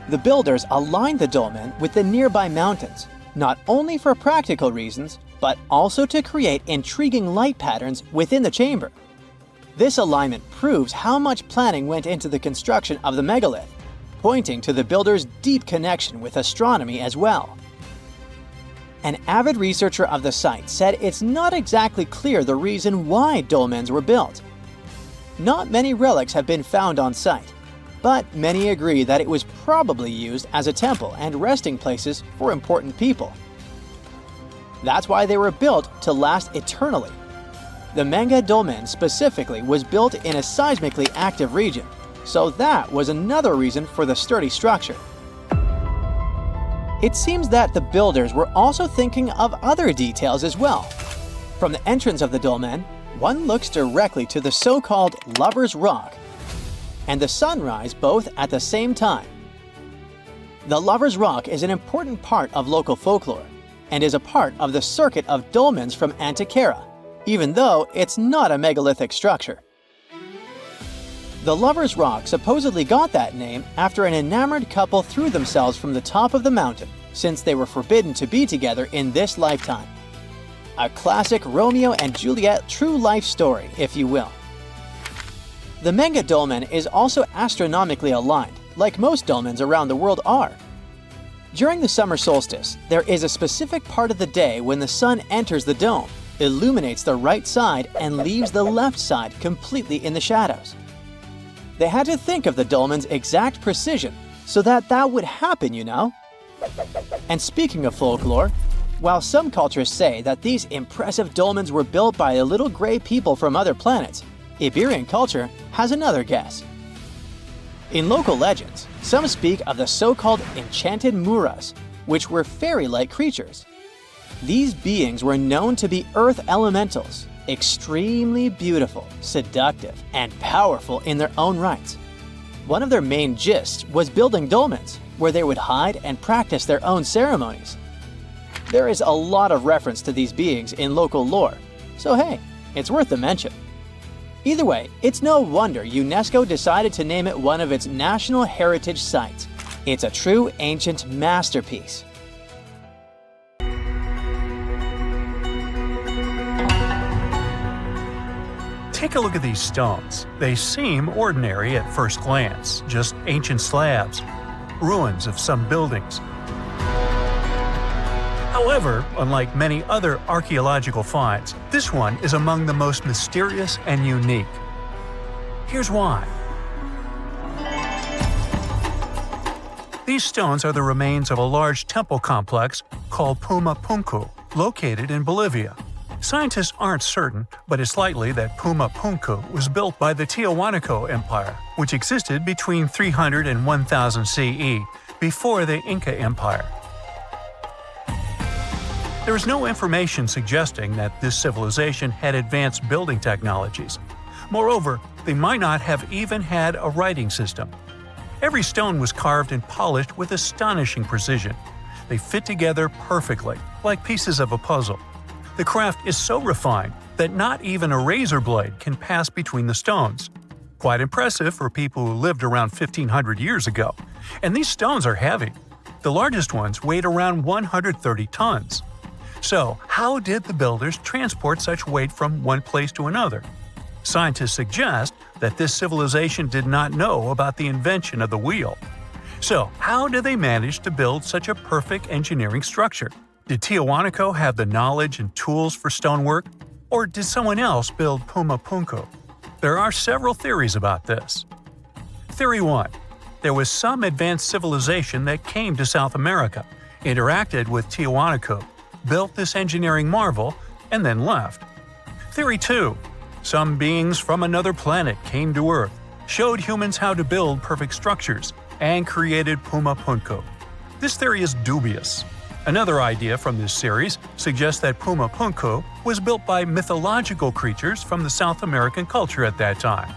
The builders aligned the dolmen with the nearby mountains, not only for practical reasons, but also to create intriguing light patterns within the chamber. This alignment proves how much planning went into the construction of the megalith, pointing to the builders' deep connection with astronomy as well. An avid researcher of the site said it's not exactly clear the reason why dolmens were built. Not many relics have been found on site, but many agree that it was probably used as a temple and resting places for important people. That's why they were built to last eternally. The Menga dolmen specifically was built in a seismically active region, so that was another reason for the sturdy structure. It seems that the builders were also thinking of other details as well. From the entrance of the dolmen, one looks directly to the so-called Lover's Rock and the sunrise both at the same time. The Lover's Rock is an important part of local folklore and is a part of the circuit of dolmens from Antikythera, even though it's not a megalithic structure. The Lover's Rock supposedly got that name after an enamored couple threw themselves from the top of the mountain, since they were forbidden to be together in this lifetime. A classic Romeo and Juliet true life story, if you will. The Menga dolmen is also astronomically aligned, like most dolmens around the world are. During the summer solstice, there is a specific part of the day when the sun enters the dome, illuminates the right side, and leaves the left side completely in the shadows. They had to think of the dolmen's exact precision so that would happen, you know. And speaking of folklore, While some cultures say that these impressive dolmens were built by little gray people from other planets, Iberian culture has another guess. In local legends, some speak of the so-called enchanted muras, which were fairy-like creatures. These beings were known to be earth elementals, extremely beautiful, seductive, and powerful in their own rights. One of their main gists was building dolmens, where they would hide and practice their own ceremonies. There is a lot of reference to these beings in local lore, so hey, it's worth a mention. Either way, it's no wonder UNESCO decided to name it one of its National Heritage Sites. It's a true ancient masterpiece. Take a look at these stones. They seem ordinary at first glance, just ancient slabs, ruins of some buildings. However, unlike many other archaeological finds, this one is among the most mysterious and unique. Here's why. These stones are the remains of a large temple complex called Puma Punku, located in Bolivia. Scientists aren't certain, but it's likely that Puma Punku was built by the Tiahuanaco Empire, which existed between 300 and 1000 CE, before the Inca Empire. There is no information suggesting that this civilization had advanced building technologies. Moreover, they might not have even had a writing system. Every stone was carved and polished with astonishing precision. They fit together perfectly, like pieces of a puzzle. The craft is so refined that not even a razor blade can pass between the stones. Quite impressive for people who lived around 1500 years ago. And these stones are heavy. The largest ones weighed around 130 tons. So, how did the builders transport such weight from one place to another? Scientists suggest that this civilization did not know about the invention of the wheel. So, how did they manage to build such a perfect engineering structure? Did Tiahuanaco have the knowledge and tools for stonework? Or did someone else build Puma Punku? There are several theories about this. Theory 1. There was some advanced civilization that came to South America, interacted with Tiahuanaco, built this engineering marvel, and then left. Theory 2. Some beings from another planet came to Earth, showed humans how to build perfect structures, and created Puma Punku. This theory is dubious. Another idea from this series suggests that Puma Punku was built by mythological creatures from the South American culture at that time.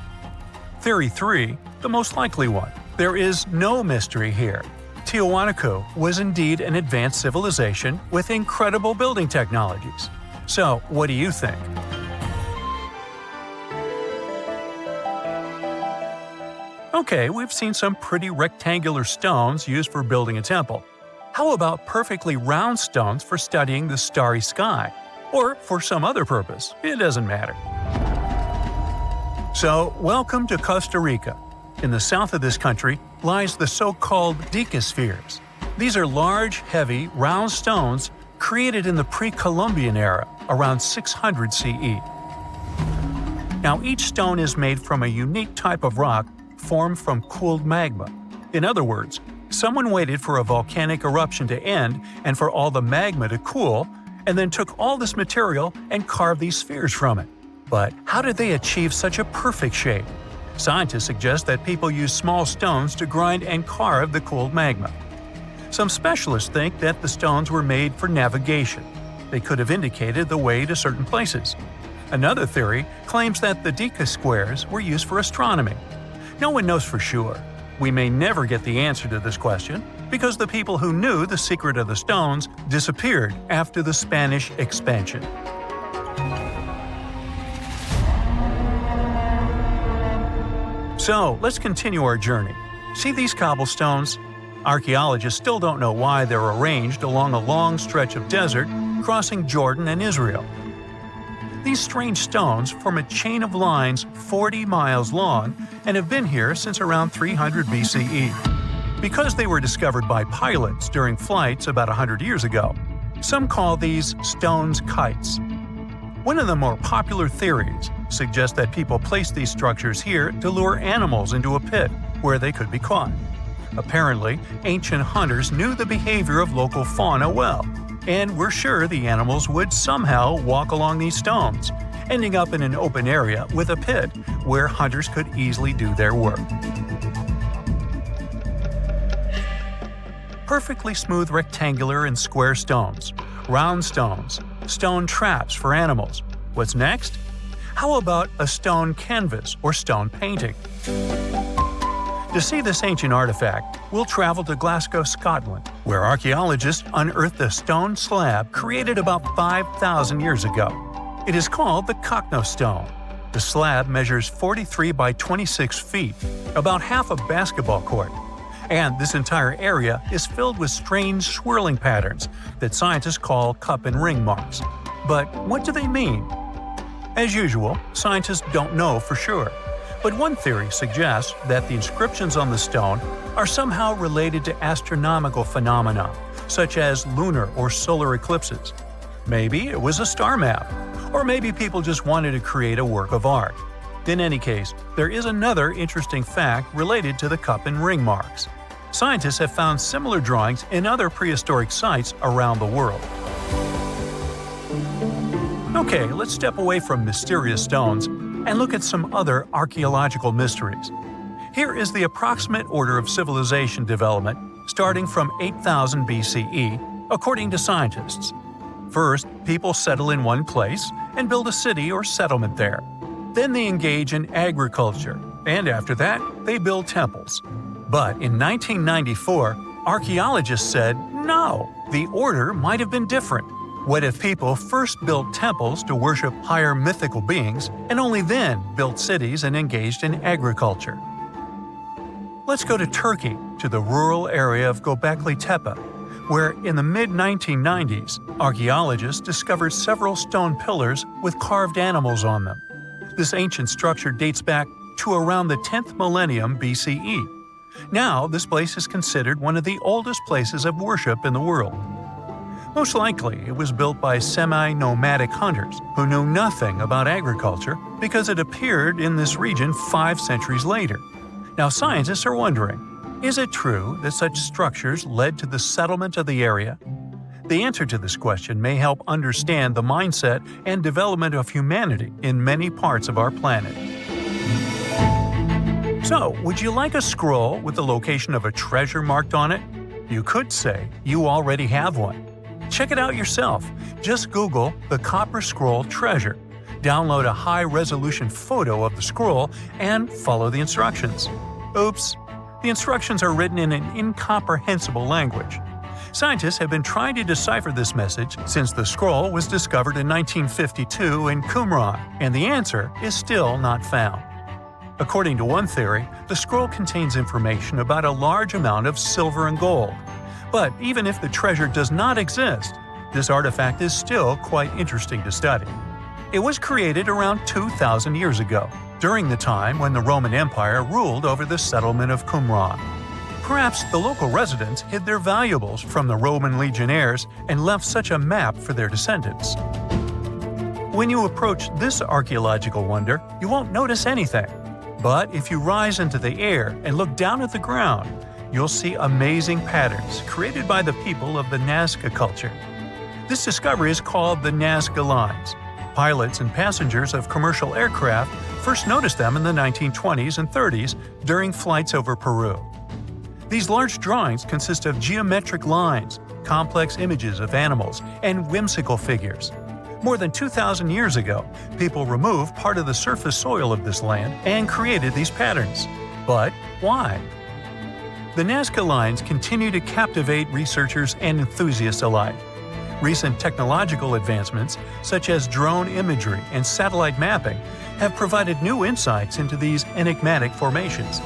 Theory 3, the most likely one. There is no mystery here. Tiahuanaco was indeed an advanced civilization with incredible building technologies. So, what do you think? Okay, we've seen some pretty rectangular stones used for building a temple. How about perfectly round stones for studying the starry sky? Or for some other purpose, it doesn't matter. So, welcome to Costa Rica. In the south of this country lies the so-called decaspheres. These are large, heavy, round stones created in the pre-Columbian era, around 600 CE. Now, each stone is made from a unique type of rock formed from cooled magma. In other words, someone waited for a volcanic eruption to end and for all the magma to cool, and then took all this material and carved these spheres from it. But how did they achieve such a perfect shape? Scientists suggest that people used small stones to grind and carve the cooled magma. Some specialists think that the stones were made for navigation. They could have indicated the way to certain places. Another theory claims that the deca squares were used for astronomy. No one knows for sure. We may never get the answer to this question because the people who knew the secret of the stones disappeared after the Spanish expansion. So, let's continue our journey. See these cobblestones? Archaeologists still don't know why they're arranged along a long stretch of desert crossing Jordan and Israel. These strange stones form a chain of lines 40 miles long and have been here since around 300 BCE. Because they were discovered by pilots during flights about 100 years ago, some call these stones kites. One of the more popular theories suggests that people placed these structures here to lure animals into a pit where they could be caught. Apparently, ancient hunters knew the behavior of local fauna well. and we're sure the animals would somehow walk along these stones, ending up in an open area with a pit where hunters could easily do their work. Perfectly smooth rectangular and square stones, round stones, stone traps for animals. What's next? How about a stone canvas or stone painting? To see this ancient artifact, we'll travel to Glasgow, Scotland, where archaeologists unearthed a stone slab created about 5,000 years ago. It is called the Cockno Stone. The slab measures 43 by 26 feet, about half a basketball court. And this entire area is filled with strange swirling patterns that scientists call cup and ring marks. But what do they mean? As usual, scientists don't know for sure. But one theory suggests that the inscriptions on the stone are somehow related to astronomical phenomena, such as lunar or solar eclipses. Maybe it was a star map, or maybe people just wanted to create a work of art. In any case, there is another interesting fact related to the cup and ring marks. Scientists have found similar drawings in other prehistoric sites around the world. Okay, let's step away from mysterious stones and look at some other archaeological mysteries. Here is the approximate order of civilization development starting from 8000 BCE, according to scientists. First, people settle in one place and build a city or settlement there. Then they engage in agriculture, and after that, they build temples. But in 1994, archaeologists said, no, the order might have been different. What if people first built temples to worship higher mythical beings and only then built cities and engaged in agriculture? Let's go to Turkey, to the rural area of Göbekli Tepe, where in the mid-1990s, archaeologists discovered several stone pillars with carved animals on them. This ancient structure dates back to around the 10th millennium BCE. Now, this place is considered one of the oldest places of worship in the world. Most likely, it was built by semi-nomadic hunters who knew nothing about agriculture because it appeared in this region 5 centuries later. Now, scientists are wondering, is it true that such structures led to the settlement of the area? The answer to this question may help understand the mindset and development of humanity in many parts of our planet. So, would you like a scroll with the location of a treasure marked on it? You could say you already have one. Check it out yourself. Just Google the Copper Scroll Treasure. Download a high-resolution photo of the scroll and follow the instructions. Oops! The instructions are written in an incomprehensible language. Scientists have been trying to decipher this message since the scroll was discovered in 1952 in Qumran, and the answer is still not found. According to one theory, the scroll contains information about a large amount of silver and gold. But even if the treasure does not exist, this artifact is still quite interesting to study. It was created around 2,000 years ago, during the time when the Roman Empire ruled over the settlement of Qumran. Perhaps the local residents hid their valuables from the Roman legionnaires and left such a map for their descendants. When you approach this archaeological wonder, you won't notice anything. But if you rise into the air and look down at the ground, you'll see amazing patterns created by the people of the Nazca culture. This discovery is called the Nazca Lines. Pilots and passengers of commercial aircraft first noticed them in the 1920s and 30s during flights over Peru. These large drawings consist of geometric lines, complex images of animals, and whimsical figures. More than 2,000 years ago, people removed part of the surface soil of this land and created these patterns. But why? The Nazca Lines continue to captivate researchers and enthusiasts alike. Recent technological advancements, such as drone imagery and satellite mapping, have provided new insights into these enigmatic formations.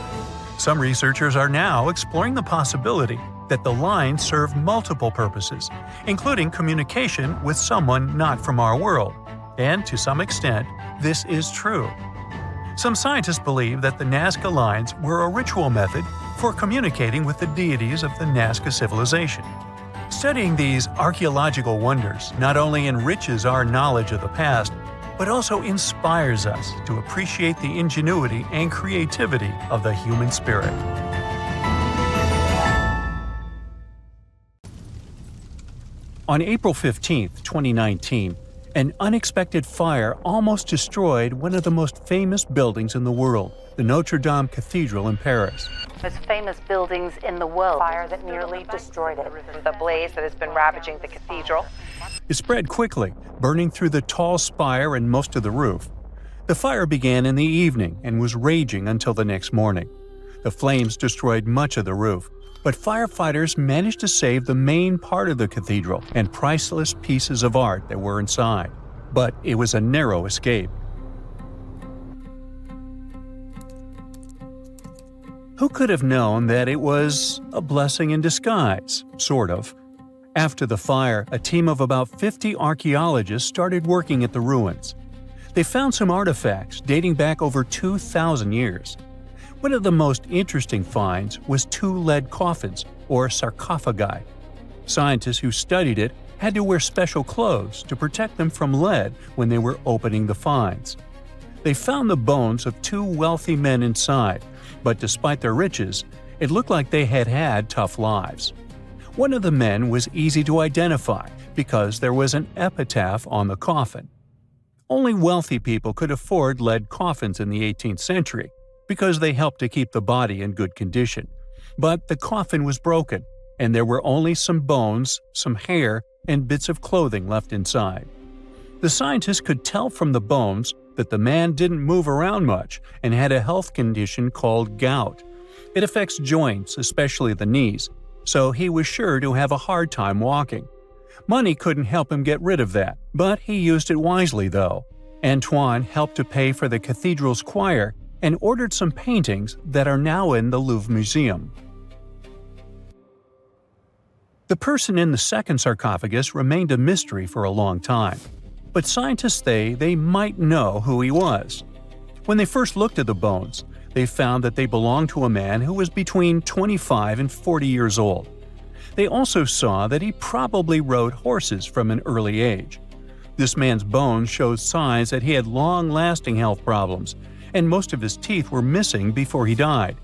Some researchers are now exploring the possibility that the lines serve multiple purposes, including communication with someone not from our world. And to some extent, this is true. Some scientists believe that the Nazca Lines were a ritual method for communicating with the deities of the Nazca civilization. Studying these archaeological wonders not only enriches our knowledge of the past, but also inspires us to appreciate the ingenuity and creativity of the human spirit. On April 15, 2019, an unexpected fire almost destroyed one of the most famous buildings in the world, the Notre Dame Cathedral in Paris. Most famous buildings in the world. Fire that nearly destroyed it. The blaze that has been ravaging the cathedral. It spread quickly, burning through the tall spire and most of the roof. The fire began in the evening and was raging until the next morning. The flames destroyed much of the roof, but firefighters managed to save the main part of the cathedral and priceless pieces of art that were inside. But it was a narrow escape. Who could have known that it was a blessing in disguise, sort of? After the fire, a team of about 50 archaeologists started working at the ruins. They found some artifacts dating back over 2,000 years. One of the most interesting finds was 2 lead coffins, or sarcophagi. Scientists who studied it had to wear special clothes to protect them from lead when they were opening the finds. They found the bones of 2 wealthy men inside, but despite their riches, it looked like they had had tough lives. One of the men was easy to identify because there was an epitaph on the coffin. Only wealthy people could afford lead coffins in the 18th century because they helped to keep the body in good condition. But the coffin was broken, and there were only some bones, some hair, and bits of clothing left inside. The scientists could tell from the bones that the man didn't move around much and had a health condition called gout. It affects joints, especially the knees, so he was sure to have a hard time walking. Money couldn't help him get rid of that, but he used it wisely though. Antoine helped to pay for the cathedral's choir and ordered some paintings that are now in the Louvre Museum. The person in the second sarcophagus remained a mystery for a long time, but scientists say they might know who he was. When they first looked at the bones, they found that they belonged to a man who was between 25 and 40 years old. They also saw that he probably rode horses from an early age. This man's bones showed signs that he had long-lasting health problems, and most of his teeth were missing before he died.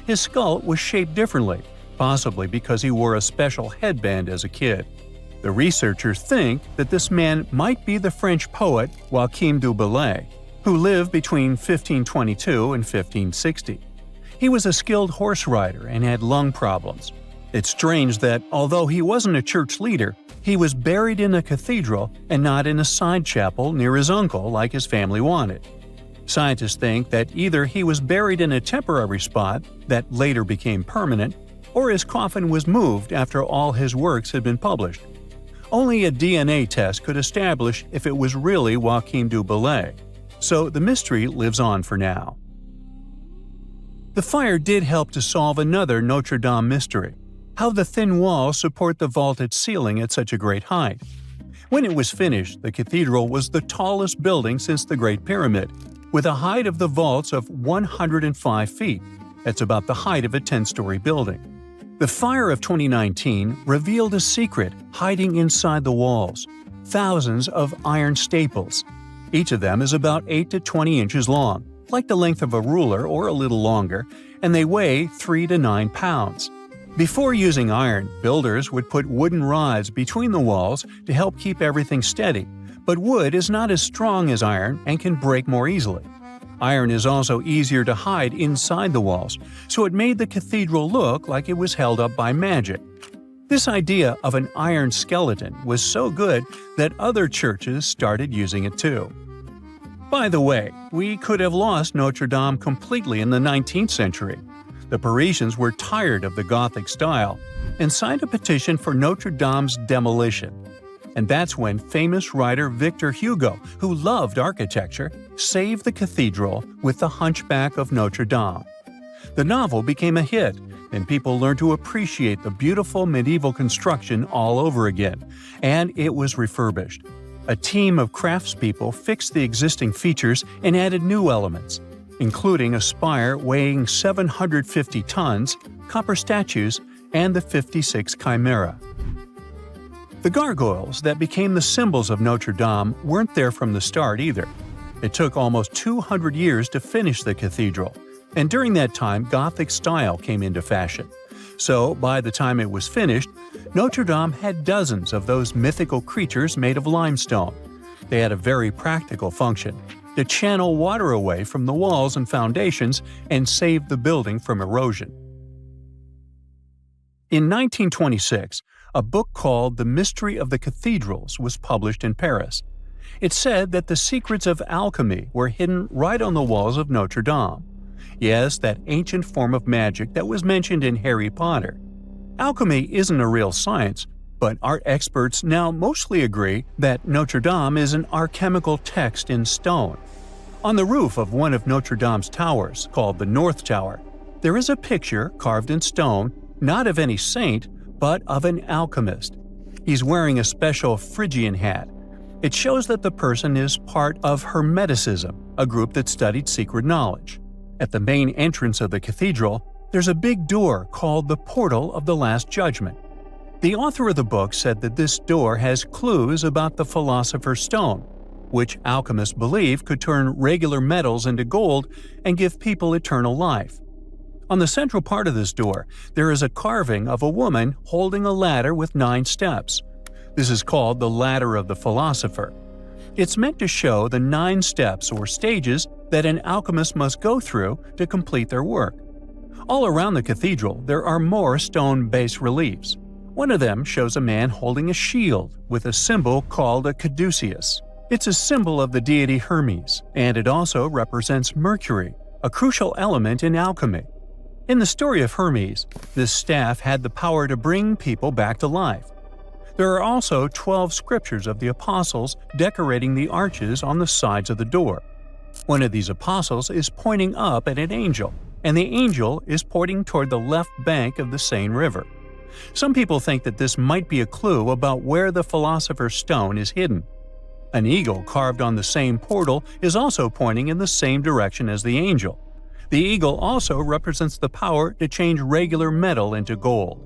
His skull was shaped differently, possibly because he wore a special headband as a kid. The researchers think that this man might be the French poet Joachim du Bellay, who lived between 1522 and 1560. He was a skilled horse rider and had lung problems. It's strange that, although he wasn't a church leader, he was buried in a cathedral and not in a side chapel near his uncle like his family wanted. Scientists think that either he was buried in a temporary spot that later became permanent, or his coffin was moved after all his works had been published. Only a DNA test could establish if it was really Joachim du Bellay, so the mystery lives on for now. The fire did help to solve another Notre Dame mystery: how the thin walls support the vaulted ceiling at such a great height. When it was finished, the cathedral was the tallest building since the Great Pyramid, with a height of the vaults of 105 feet. That's about the height of a 10-story building. The fire of 2019 revealed a secret hiding inside the walls: thousands of iron staples. Each of them is about 8 to 20 inches long, like the length of a ruler or a little longer, and they weigh 3 to 9 pounds. Before using iron, builders would put wooden rods between the walls to help keep everything steady, but wood is not as strong as iron and can break more easily. Iron is also easier to hide inside the walls, so it made the cathedral look like it was held up by magic. This idea of an iron skeleton was so good that other churches started using it too. By the way, we could have lost Notre Dame completely in the 19th century. The Parisians were tired of the Gothic style and signed a petition for Notre Dame's demolition. And that's when famous writer Victor Hugo, who loved architecture, saved the cathedral with The Hunchback of Notre Dame. The novel became a hit, and people learned to appreciate the beautiful medieval construction all over again, and it was refurbished. A team of craftspeople fixed the existing features and added new elements, including a spire weighing 750 tons, copper statues, and the 56 Chimera. The gargoyles that became the symbols of Notre Dame weren't there from the start either. It took almost 200 years to finish the cathedral, and during that time Gothic style came into fashion. So by the time it was finished, Notre Dame had dozens of those mythical creatures made of limestone. They had a very practical function: to channel water away from the walls and foundations and save the building from erosion. In 1926, a book called The Mystery of the Cathedrals was published in Paris. It said that the secrets of alchemy were hidden right on the walls of Notre Dame. Yes, that ancient form of magic that was mentioned in Harry Potter. Alchemy isn't a real science, but art experts now mostly agree that Notre Dame is an alchemical text in stone. On the roof of one of Notre Dame's towers, called the North Tower, there is a picture carved in stone, not of any saint, but of an alchemist. He's wearing a special Phrygian hat. It shows that the person is part of Hermeticism, a group that studied secret knowledge. At the main entrance of the cathedral, there's a big door called the Portal of the Last Judgment. The author of the book said that this door has clues about the Philosopher's Stone, which alchemists believe could turn regular metals into gold and give people eternal life. On the central part of this door, there is a carving of a woman holding a ladder with 9 steps. This is called the Ladder of the Philosopher. It's meant to show the 9 steps or stages that an alchemist must go through to complete their work. All around the cathedral, there are more stone bas-reliefs. One of them shows a man holding a shield with a symbol called a caduceus. It's a symbol of the deity Hermes, and it also represents Mercury, a crucial element in alchemy. In the story of Hermes, this staff had the power to bring people back to life. There are also 12 scriptures of the apostles decorating the arches on the sides of the door. One of these apostles is pointing up at an angel, and the angel is pointing toward the left bank of the Seine River. Some people think that this might be a clue about where the Philosopher's Stone is hidden. An eagle carved on the same portal is also pointing in the same direction as the angel. The eagle also represents the power to change regular metal into gold.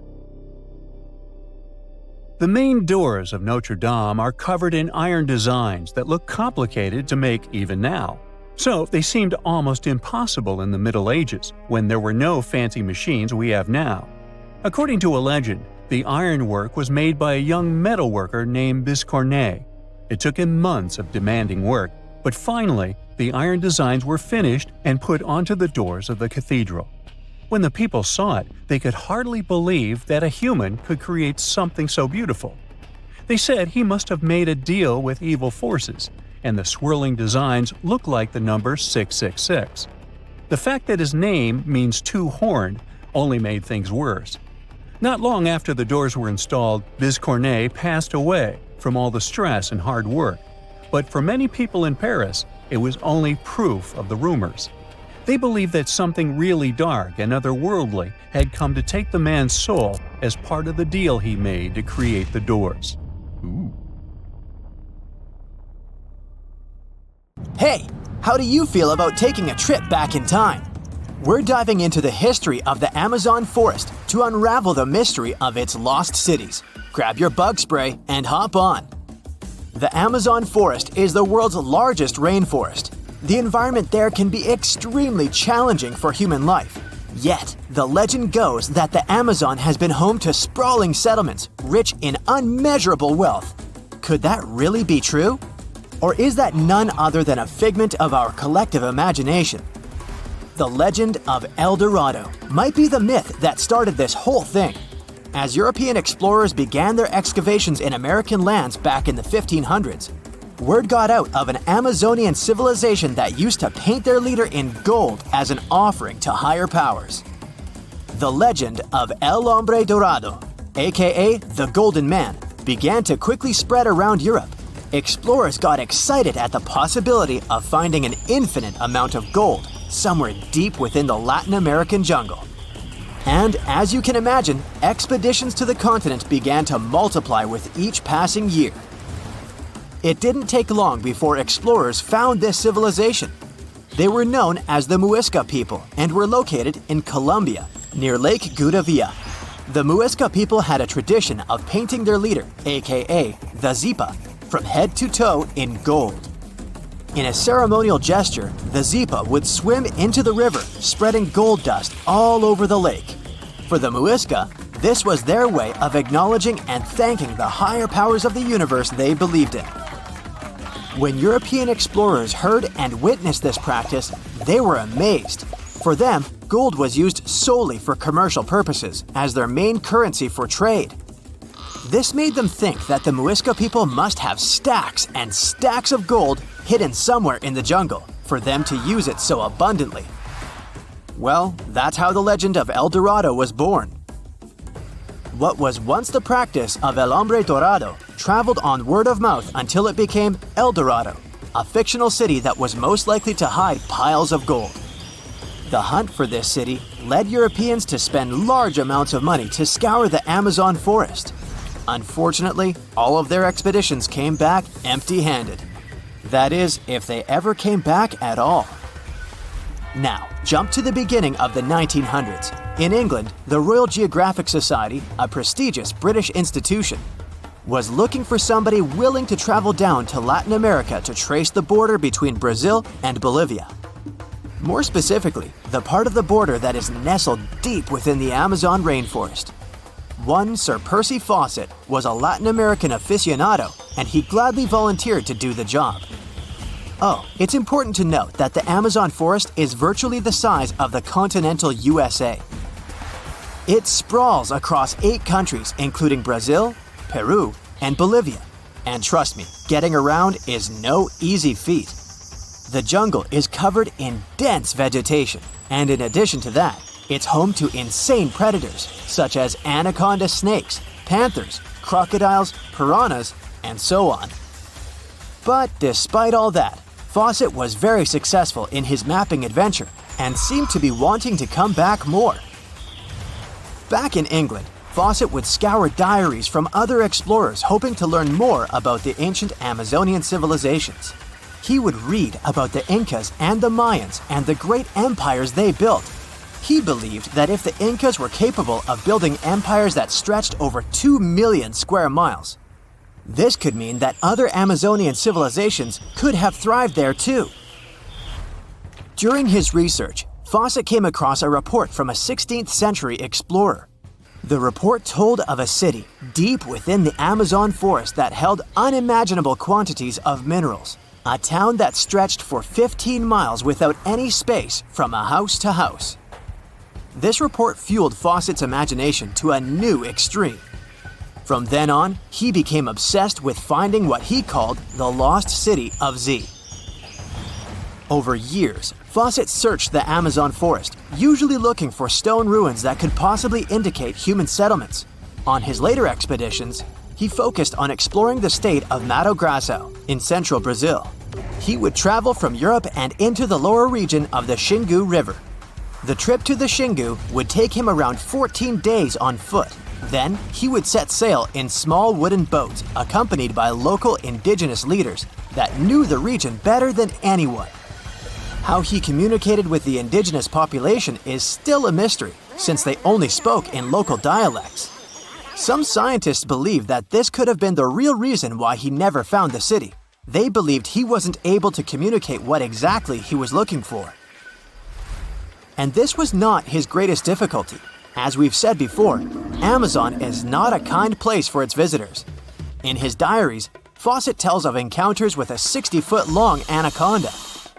The main doors of Notre Dame are covered in iron designs that look complicated to make even now. So they seemed almost impossible in the Middle Ages, when there were no fancy machines we have now. According to a legend, the ironwork was made by a young metalworker named Biscornet. It took him months of demanding work, but finally, the iron designs were finished and put onto the doors of the cathedral. When the people saw it, they could hardly believe that a human could create something so beautiful. They said he must have made a deal with evil forces, and the swirling designs looked like the number 666. The fact that his name means two-horned only made things worse. Not long after the doors were installed, Biscornet passed away from all the stress and hard work. But for many people in Paris, it was only proof of the rumors. They believed that something really dark and otherworldly had come to take the man's soul as part of the deal he made to create the doors. Ooh. Hey, how do you feel about taking a trip back in time? We're diving into the history of the Amazon forest to unravel the mystery of its lost cities. Grab your bug spray and hop on. The Amazon forest is the world's largest rainforest. The environment there can be extremely challenging for human life. Yet, the legend goes that the Amazon has been home to sprawling settlements, rich in unmeasurable wealth. Could that really be true? Or is that none other than a figment of our collective imagination? The legend of El Dorado might be the myth that started this whole thing. As European explorers began their excavations in American lands back in the 1500s, word got out of an Amazonian civilization that used to paint their leader in gold as an offering to higher powers. The legend of El Hombre Dorado, aka the Golden Man, began to quickly spread around Europe. Explorers got excited at the possibility of finding an infinite amount of gold somewhere deep within the Latin American jungle. And as you can imagine, expeditions to the continent began to multiply with each passing year. It didn't take long before explorers found this civilization. They were known as the Muisca people and were located in Colombia, near Lake Gudavia. The Muisca people had a tradition of painting their leader, aka the Zipa, from head to toe in gold. In a ceremonial gesture, the Zipa would swim into the river, spreading gold dust all over the lake. For the Muisca, This was their way of acknowledging and thanking the higher powers of the universe they believed in. When European explorers heard and witnessed this practice, they were amazed. For them, gold was used solely for commercial purposes as their main currency for trade. This made them think that the Muisca people must have stacks and stacks of gold hidden somewhere in the jungle for them to use it so abundantly. Well, that's how the legend of El Dorado was born. What was once the practice of El Hombre Dorado traveled on word of mouth until it became El Dorado, a fictional city that was most likely to hide piles of gold. The hunt for this city led Europeans to spend large amounts of money to scour the Amazon forest. Unfortunately, all of their expeditions came back empty-handed. That is, if they ever came back at all. Now, jump to the beginning of the 1900s. In England, the Royal Geographic Society, a prestigious British institution, was looking for somebody willing to travel down to Latin America to trace the border between Brazil and Bolivia. More specifically, the part of the border that is nestled deep within the Amazon rainforest. One Sir Percy Fawcett was a Latin American aficionado, and he gladly volunteered to do the job. Oh, it's important to note that the Amazon forest is virtually the size of the continental USA. It sprawls across 8 countries, including Brazil, Peru, and Bolivia. And trust me, getting around is no easy feat. The jungle is covered in dense vegetation, and in addition to that, it's home to insane predators such as anaconda snakes, panthers, crocodiles, piranhas, and so on. But despite all that, Fawcett was very successful in his mapping adventure and seemed to be wanting to come back more. Back in England, Fawcett would scour diaries from other explorers hoping to learn more about the ancient Amazonian civilizations. He would read about the Incas and the Mayans and the great empires they built. He believed that if the Incas were capable of building empires that stretched over 2 million square miles, this could mean that other Amazonian civilizations could have thrived there too. During his research, Fawcett came across a report from a 16th century explorer. The report told of a city deep within the Amazon forest that held unimaginable quantities of minerals. A town that stretched for 15 miles without any space from a house to house. This report fueled Fawcett's imagination to a new extreme. From then on, he became obsessed with finding what he called the lost city of Z. Over years, Fawcett searched the Amazon forest, usually looking for stone ruins that could possibly indicate human settlements. On his later expeditions, he focused on exploring the state of Mato Grosso in central Brazil. He would travel from Europe and into the lower region of the Xingu River. The trip to the Xingu would take him around 14 days on foot. Then, he would set sail in small wooden boats accompanied by local indigenous leaders that knew the region better than anyone. How he communicated with the indigenous population is still a mystery, since they only spoke in local dialects. Some scientists believe that this could have been the real reason why he never found the city. They believed he wasn't able to communicate what exactly he was looking for. And this was not his greatest difficulty. As we've said before, Amazon is not a kind place for its visitors. In his diaries, Fawcett tells of encounters with a 60-foot-long anaconda,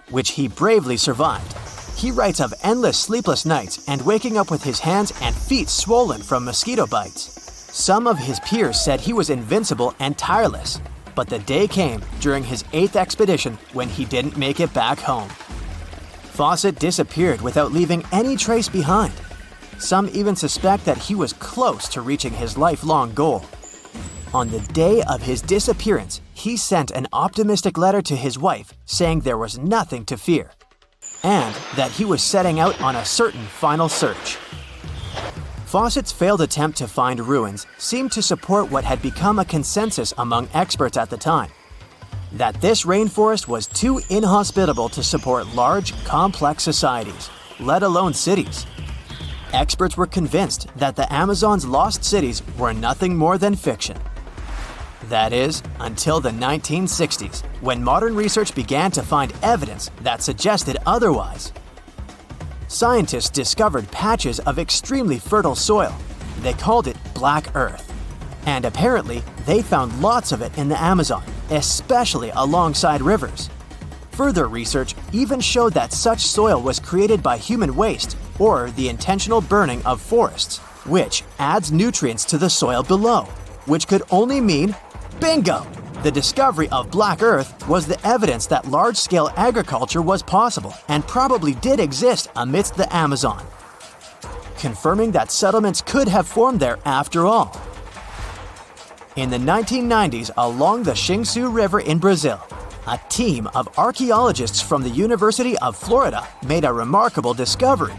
which he bravely survived. He writes of endless sleepless nights and waking up with his hands and feet swollen from mosquito bites. Some of his peers said he was invincible and tireless, but the day came during his 8th expedition when he didn't make it back home. Fawcett disappeared without leaving any trace behind. Some even suspect that he was close to reaching his lifelong goal. On the day of his disappearance, he sent an optimistic letter to his wife saying there was nothing to fear, and that he was setting out on a certain final search. Fawcett's failed attempt to find ruins seemed to support what had become a consensus among experts at the time, that this rainforest was too inhospitable to support large, complex societies, let alone cities. Experts were convinced that the Amazon's lost cities were nothing more than fiction. That is, until the 1960s, when modern research began to find evidence that suggested otherwise. Scientists discovered patches of extremely fertile soil They called it Black Earth. And apparently, they found lots of it in the Amazon, especially alongside rivers. Further research even showed that such soil was created by human waste or the intentional burning of forests, which adds nutrients to the soil below, which could only mean bingo! The discovery of Black Earth was the evidence that large-scale agriculture was possible and probably did exist amidst the Amazon, confirming that settlements could have formed there after all. In the 1990s, along the Xingu River in Brazil, a team of archaeologists from the University of Florida made a remarkable discovery.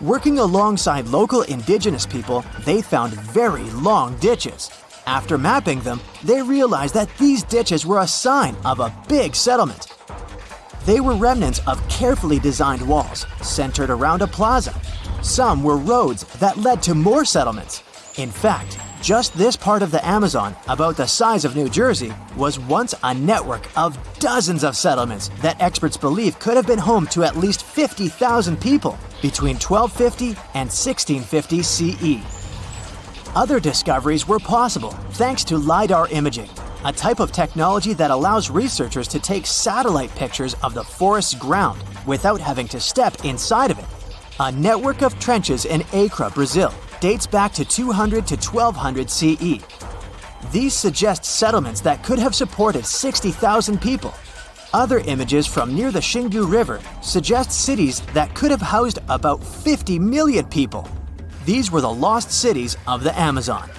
Working alongside local indigenous people, they found very long ditches. After mapping them, they realized that these ditches were a sign of a big settlement. They were remnants of carefully designed walls centered around a plaza. Some were roads that led to more settlements. In fact, just this part of the Amazon, about the size of New Jersey, was once a network of dozens of settlements that experts believe could have been home to at least 50,000 people between 1250 and 1650 CE. Other discoveries were possible thanks to LiDAR imaging, a type of technology that allows researchers to take satellite pictures of the forest's ground without having to step inside of it. A network of trenches in Acre, Brazil, dates back to 200 to 1200 CE. These suggest settlements that could have supported 60,000 people. Other images from near the Xingu River suggest cities that could have housed about 50 million people. These were the lost cities of the Amazon.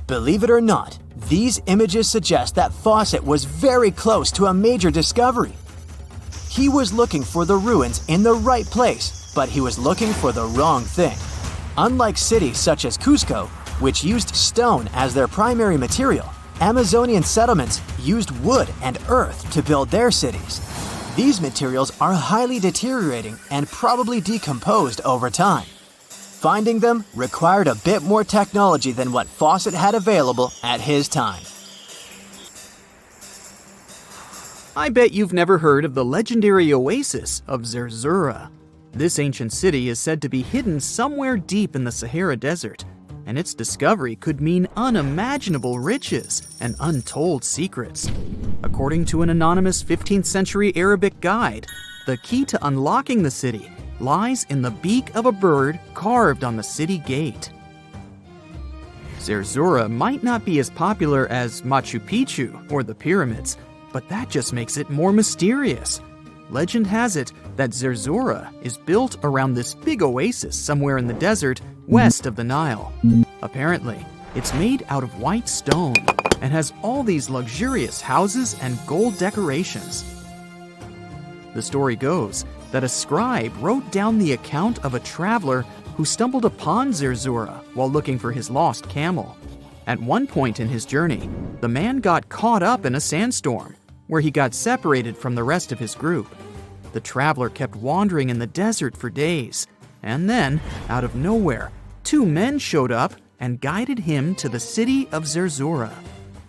Believe it or not, these images suggest that Fawcett was very close to a major discovery. He was looking for the ruins in the right place, but he was looking for the wrong thing. Unlike cities such as Cusco, which used stone as their primary material, Amazonian settlements used wood and earth to build their cities. These materials are highly deteriorating and probably decomposed over time. Finding them required a bit more technology than what Fawcett had available at his time. I bet you've never heard of the legendary oasis of Zerzura. This ancient city is said to be hidden somewhere deep in the Sahara Desert, and its discovery could mean unimaginable riches and untold secrets. According to an anonymous 15th century Arabic guide, the key to unlocking the city lies in the beak of a bird carved on the city gate. Zerzura might not be as popular as Machu Picchu or the pyramids, but that just makes it more mysterious. Legend has it that Zerzura is built around this big oasis somewhere in the desert west of the Nile. Apparently, it's made out of white stone and has all these luxurious houses and gold decorations. The story goes that a scribe wrote down the account of a traveler who stumbled upon Zerzura while looking for his lost camel. At one point in his journey, the man got caught up in a sandstorm, where he got separated from the rest of his group. The traveler kept wandering in the desert for days, and then, out of nowhere, two men showed up and guided him to the city of Zerzura.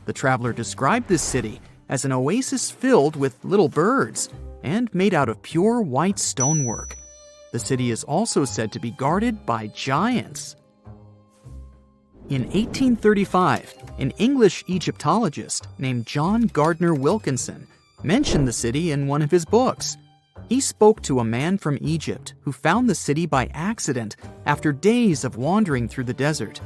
The traveler described this city as an oasis filled with little birds and made out of pure white stonework. The city is also said to be guarded by giants. In 1835, an English Egyptologist named John Gardner Wilkinson mentioned the city in one of his books. He spoke to a man from Egypt who found the city by accident after days of wandering through the desert.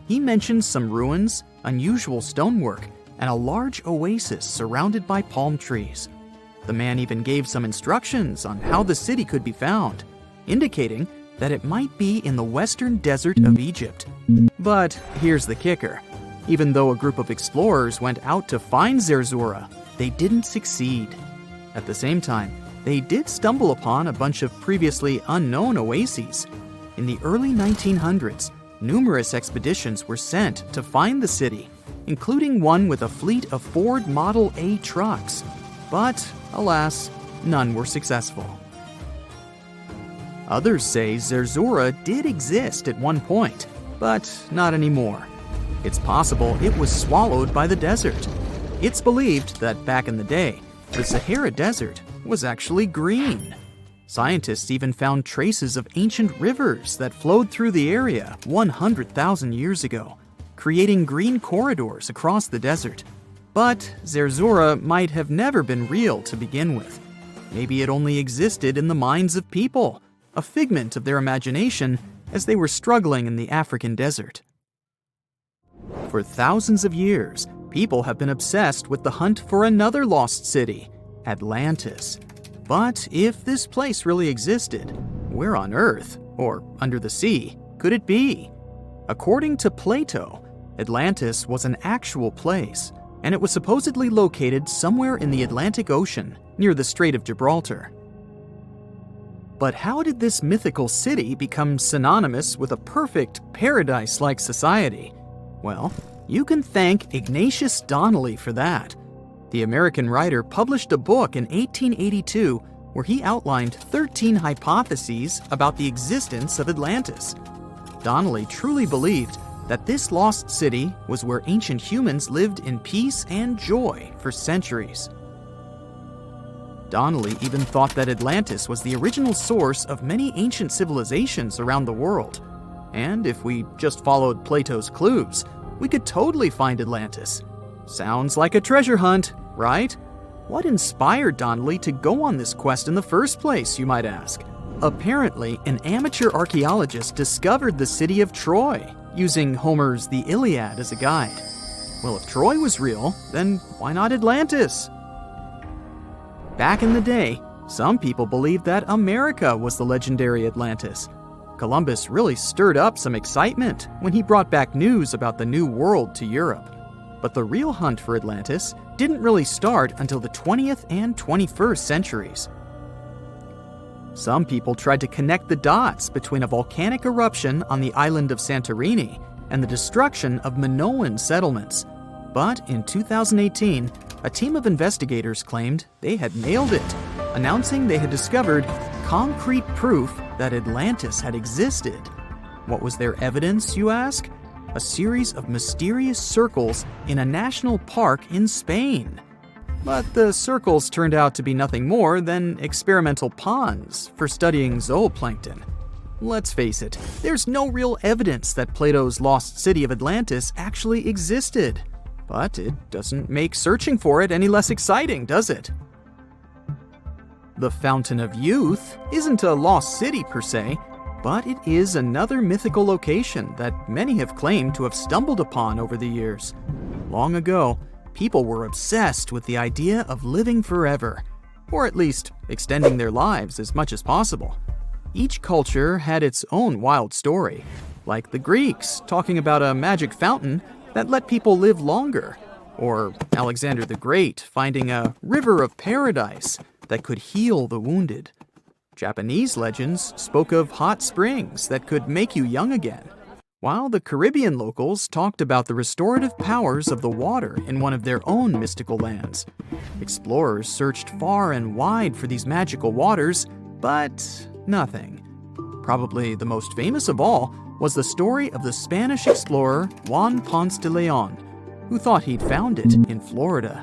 He mentioned some ruins, unusual stonework, and a large oasis surrounded by palm trees. The man even gave some instructions on how the city could be found, indicating that it might be in the western desert of Egypt. But here's the kicker. Even though a group of explorers went out to find Zerzura, they didn't succeed. At the same time, they did stumble upon a bunch of previously unknown oases. In the early 1900s, numerous expeditions were sent to find the city, including one with a fleet of Ford Model A trucks. But, alas, none were successful. Others say Zerzura did exist at one point, but not anymore. It's possible it was swallowed by the desert. It's believed that back in the day, the Sahara Desert was actually green. Scientists even found traces of ancient rivers that flowed through the area 100,000 years ago, creating green corridors across the desert. But Zerzura might have never been real to begin with. Maybe it only existed in the minds of people, a figment of their imagination as they were struggling in the African desert. For thousands of years, people have been obsessed with the hunt for another lost city, Atlantis. But if this place really existed, where on Earth, or under the sea, could it be? According to Plato, Atlantis was an actual place, and it was supposedly located somewhere in the Atlantic Ocean, near the Strait of Gibraltar. But how did this mythical city become synonymous with a perfect, paradise-like society? Well, you can thank Ignatius Donnelly for that. The American writer published a book in 1882 where he outlined 13 hypotheses about the existence of Atlantis. Donnelly truly believed that this lost city was where ancient humans lived in peace and joy for centuries. Donnelly even thought that Atlantis was the original source of many ancient civilizations around the world. And if we just followed Plato's clues, we could totally find Atlantis. Sounds like a treasure hunt, right? What inspired Donnelly to go on this quest in the first place, you might ask? Apparently, an amateur archaeologist discovered the city of Troy, using Homer's The Iliad as a guide. Well, if Troy was real, then why not Atlantis? Back in the day, some people believed that America was the legendary Atlantis. Columbus really stirred up some excitement when he brought back news about the New World to Europe. But the real hunt for Atlantis didn't really start until the 20th and 21st centuries. Some people tried to connect the dots between a volcanic eruption on the island of Santorini and the destruction of Minoan settlements. But in 2018, a team of investigators claimed they had nailed it, announcing they had discovered concrete proof that Atlantis had existed. What was their evidence, you ask? A series of mysterious circles in a national park in Spain. But the circles turned out to be nothing more than experimental ponds for studying zooplankton. Let's face it, there's no real evidence that Plato's lost city of Atlantis actually existed. But it doesn't make searching for it any less exciting, does it? The Fountain of Youth isn't a lost city per se, but it is another mythical location that many have claimed to have stumbled upon over the years. Long ago, people were obsessed with the idea of living forever, or at least extending their lives as much as possible. Each culture had its own wild story, like the Greeks talking about a magic fountain that let people live longer, or Alexander the Great finding a river of paradise that could heal the wounded. Japanese legends spoke of hot springs that could make you young again, while the Caribbean locals talked about the restorative powers of the water in one of their own mystical lands. Explorers searched far and wide for these magical waters, but nothing. Probably the most famous of all was the story of the Spanish explorer Juan Ponce de Leon, who thought he'd found it in Florida.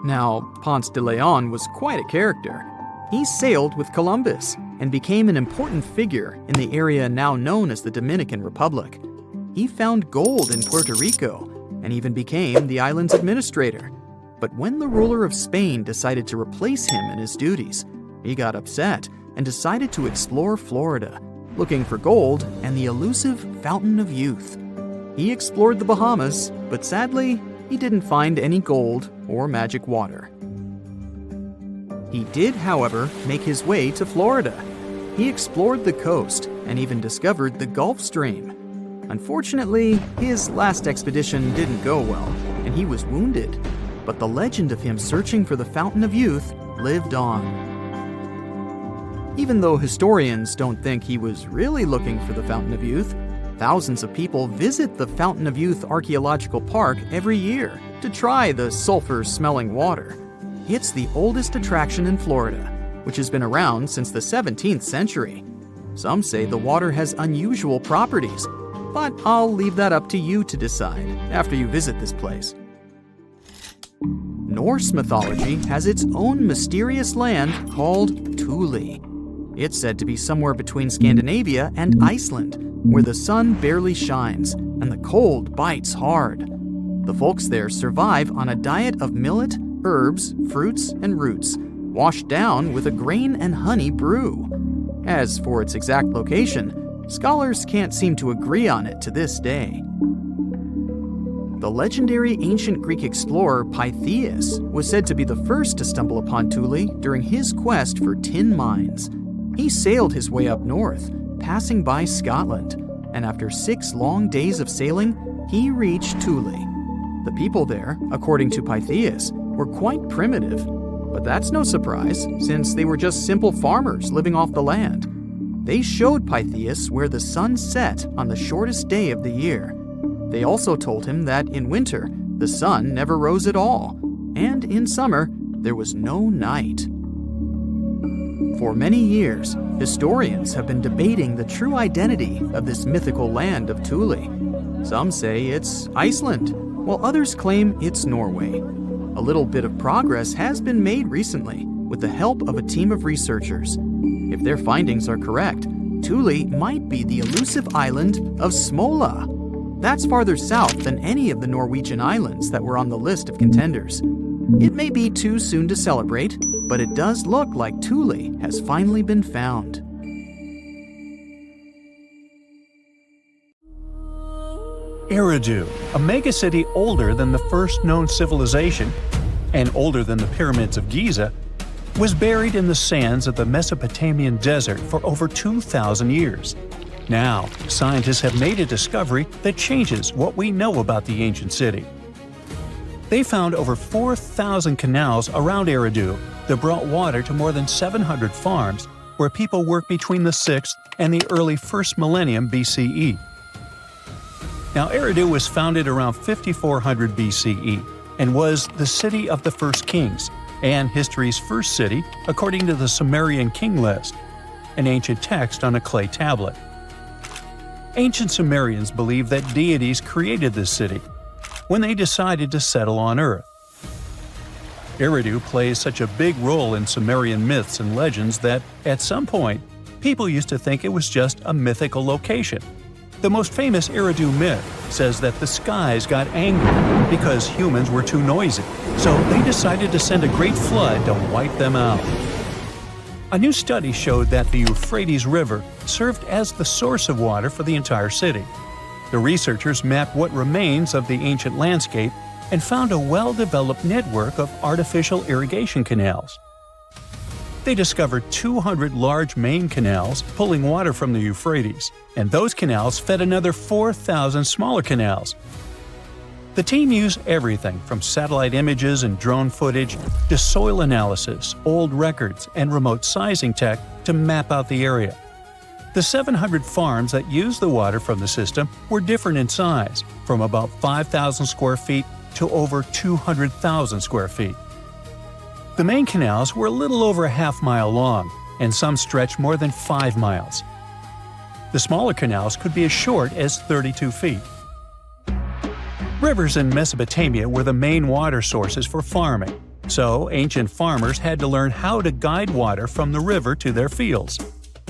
Now, Ponce de Leon was quite a character. He sailed with Columbus and became an important figure in the area now known as the Dominican Republic. He found gold in Puerto Rico and even became the island's administrator. But when the ruler of Spain decided to replace him in his duties, he got upset and decided to explore Florida, looking for gold and the elusive Fountain of Youth. He explored the Bahamas, but sadly, he didn't find any gold or magic water. He did, however, make his way to Florida. He explored the coast and even discovered the Gulf Stream. Unfortunately, his last expedition didn't go well, and he was wounded. But the legend of him searching for the Fountain of Youth lived on. Even though historians don't think he was really looking for the Fountain of Youth, thousands of people visit the Fountain of Youth Archaeological Park every year to try the sulfur-smelling water. It's the oldest attraction in Florida, which has been around since the 17th century. Some say the water has unusual properties, but I'll leave that up to you to decide after you visit this place. Norse mythology has its own mysterious land called Thule. It's said to be somewhere between Scandinavia and Iceland, where the sun barely shines and the cold bites hard. The folks there survive on a diet of millet, herbs, fruits, and roots, washed down with a grain and honey brew. As for its exact location, scholars can't seem to agree on it to this day. The legendary ancient Greek explorer Pytheas was said to be the first to stumble upon Thule during his quest for tin mines. He sailed his way up north, passing by Scotland, and after 6 long days of sailing, he reached Thule. The people there, according to Pytheas, were quite primitive, but that's no surprise, since they were just simple farmers living off the land. They showed Pytheas where the sun set on the shortest day of the year. They also told him that in winter, the sun never rose at all, and in summer, there was no night. For many years, historians have been debating the true identity of this mythical land of Thule. Some say it's Iceland, while others claim it's Norway. A little bit of progress has been made recently with the help of a team of researchers. If their findings are correct, Thule might be the elusive island of Smola. That's farther south than any of the Norwegian islands that were on the list of contenders. It may be too soon to celebrate, but it does look like Thule has finally been found. Eridu, a megacity older than the first known civilization and older than the pyramids of Giza, was buried in the sands of the Mesopotamian desert for over 2,000 years. Now, scientists have made a discovery that changes what we know about the ancient city. They found over 4,000 canals around Eridu that brought water to more than 700 farms where people worked between the 6th and the early 1st millennium BCE. Now, Eridu was founded around 5400 BCE and was the city of the first kings and history's first city according to the Sumerian king list, an ancient text on a clay tablet. Ancient Sumerians believed that deities created this city when they decided to settle on Earth. Eridu plays such a big role in Sumerian myths and legends that, at some point, people used to think it was just a mythical location. The most famous Eridu myth says that the skies got angry because humans were too noisy, so they decided to send a great flood to wipe them out. A new study showed that the Euphrates River served as the source of water for the entire city. The researchers mapped what remains of the ancient landscape and found a well-developed network of artificial irrigation canals. They discovered 200 large main canals pulling water from the Euphrates, and those canals fed another 4,000 smaller canals. The team used everything from satellite images and drone footage to soil analysis, old records, and remote sizing tech to map out the area. The 700 farms that used the water from the system were different in size, from about 5,000 square feet to over 200,000 square feet. The main canals were a little over a half-mile long, and some stretched more than 5 miles. The smaller canals could be as short as 32 feet. Rivers in Mesopotamia were the main water sources for farming, so ancient farmers had to learn how to guide water from the river to their fields.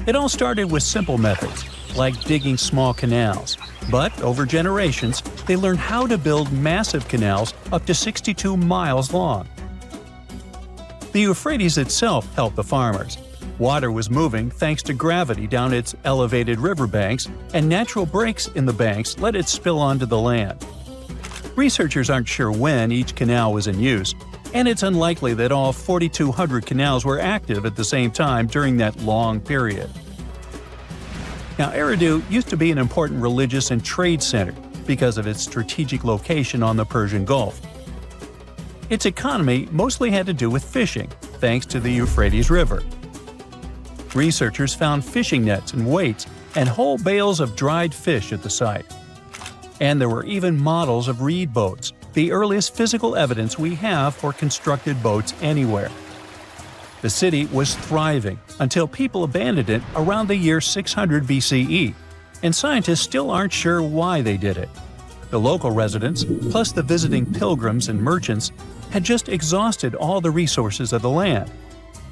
It all started with simple methods, like digging small canals, but over generations, they learned how to build massive canals up to 62 miles long. The Euphrates itself helped the farmers. Water was moving thanks to gravity down its elevated riverbanks, and natural breaks in the banks let it spill onto the land. Researchers aren't sure when each canal was in use, and it's unlikely that all 4,200 canals were active at the same time during that long period. Now, Eridu used to be an important religious and trade center because of its strategic location on the Persian Gulf. Its economy mostly had to do with fishing, thanks to the Euphrates River. Researchers found fishing nets and weights and whole bales of dried fish at the site. And there were even models of reed boats, the earliest physical evidence we have for constructed boats anywhere. The city was thriving until people abandoned it around the year 600 BCE, and scientists still aren't sure why they did it. The local residents, plus the visiting pilgrims and merchants, had just exhausted all the resources of the land.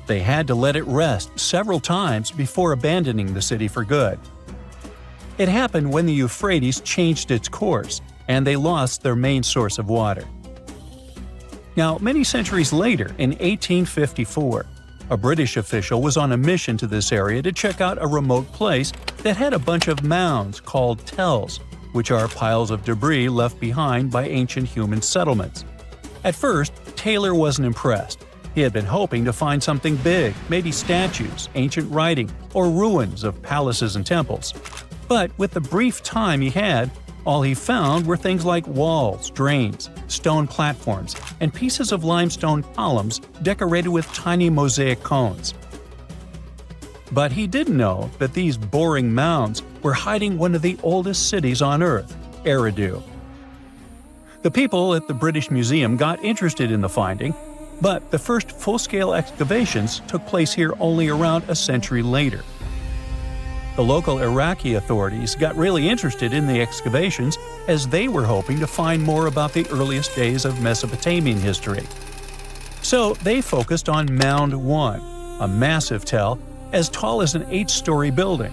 They had to let it rest several times before abandoning the city for good. It happened when the Euphrates changed its course, and they lost their main source of water. Now, many centuries later, in 1854, a British official was on a mission to this area to check out a remote place that had a bunch of mounds called tells, which are piles of debris left behind by ancient human settlements. At first, Taylor wasn't impressed. He had been hoping to find something big, maybe statues, ancient writing, or ruins of palaces and temples. But with the brief time he had, all he found were things like walls, drains, stone platforms, and pieces of limestone columns decorated with tiny mosaic cones. But he didn't know that these boring mounds were hiding one of the oldest cities on Earth, Eridu. The people at the British Museum got interested in the finding, but the first full-scale excavations took place here only around a century later. The local Iraqi authorities got really interested in the excavations as they were hoping to find more about the earliest days of Mesopotamian history. So they focused on Mound 1, a massive tell as tall as an 8-story building.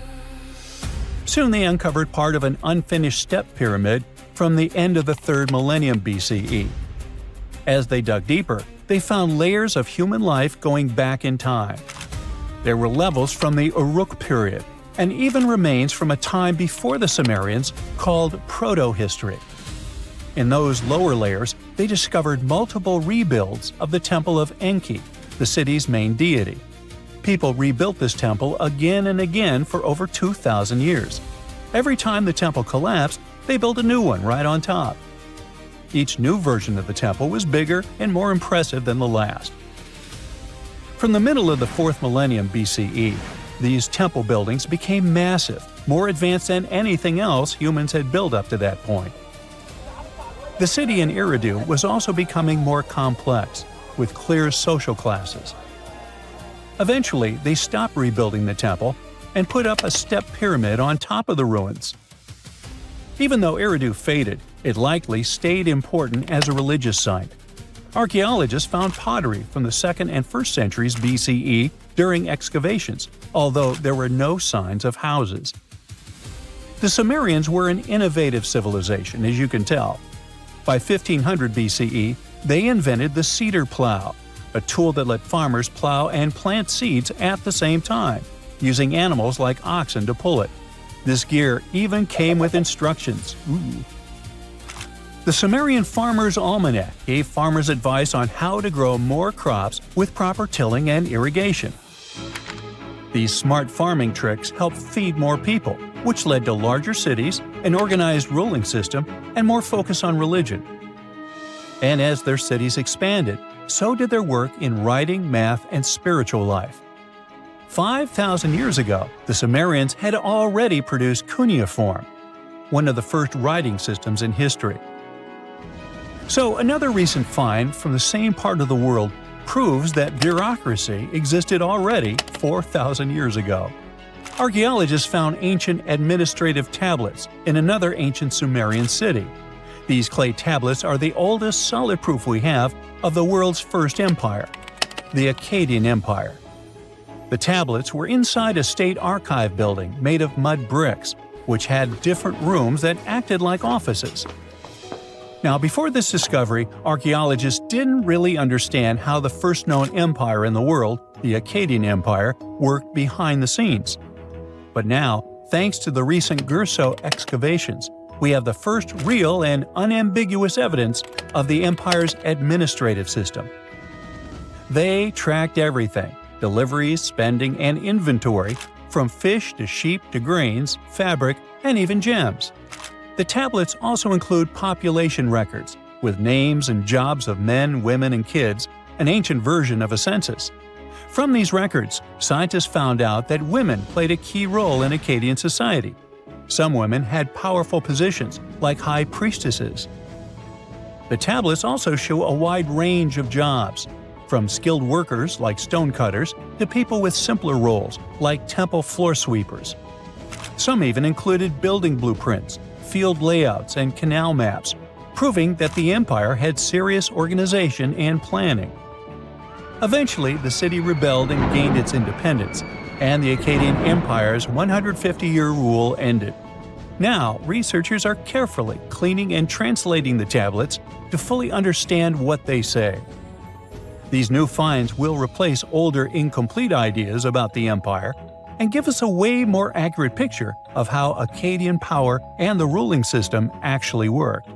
Soon they uncovered part of an unfinished step pyramid from the end of the 3rd millennium BCE. As they dug deeper, they found layers of human life going back in time. There were levels from the Uruk period, and even remains from a time before the Sumerians called proto-history. In those lower layers, they discovered multiple rebuilds of the Temple of Enki, the city's main deity. People rebuilt this temple again and again for over 2,000 years. Every time the temple collapsed, they built a new one right on top. Each new version of the temple was bigger and more impressive than the last. From the middle of the 4th millennium BCE, these temple buildings became massive, more advanced than anything else humans had built up to that point. The city in Eridu was also becoming more complex, with clear social classes. Eventually, they stopped rebuilding the temple and put up a step pyramid on top of the ruins. Even though Eridu faded, it likely stayed important as a religious site. Archaeologists found pottery from the 2nd and 1st centuries BCE during excavations, although there were no signs of houses. The Sumerians were an innovative civilization, as you can tell. By 1500 BCE, they invented the cedar plow, a tool that let farmers plow and plant seeds at the same time, using animals like oxen to pull it. This gear even came with instructions. The Sumerian Farmer's Almanac gave farmers advice on how to grow more crops with proper tilling and irrigation. These smart farming tricks helped feed more people, which led to larger cities, an organized ruling system, and more focus on religion. And as their cities expanded, so did their work in writing, math, and spiritual life. 5,000 years ago, the Sumerians had already produced cuneiform, one of the first writing systems in history. So another recent find from the same part of the world proves that bureaucracy existed already 4,000 years ago. Archaeologists found ancient administrative tablets in another ancient Sumerian city. These clay tablets are the oldest solid proof we have of the world's first empire, the Akkadian Empire. The tablets were inside a state archive building made of mud bricks, which had different rooms that acted like offices. Now, before this discovery, archaeologists didn't really understand how the first known empire in the world, the Akkadian Empire, worked behind the scenes. But now, thanks to the recent Gerso excavations, we have the first real and unambiguous evidence of the empire's administrative system. They tracked everything – deliveries, spending, and inventory, from fish to sheep to grains, fabric, and even gems. The tablets also include population records, with names and jobs of men, women, and kids, an ancient version of a census. From these records, scientists found out that women played a key role in Akkadian society. Some women had powerful positions, like high priestesses. The tablets also show a wide range of jobs, from skilled workers like stonecutters to people with simpler roles like temple floor sweepers. Some even included building blueprints, field layouts, and canal maps, proving that the empire had serious organization and planning. Eventually, the city rebelled and gained its independence, and the Akkadian Empire's 150-year rule ended. Now, researchers are carefully cleaning and translating the tablets to fully understand what they say. These new finds will replace older, incomplete ideas about the empire and give us a way more accurate picture of how Akkadian power and the ruling system actually worked.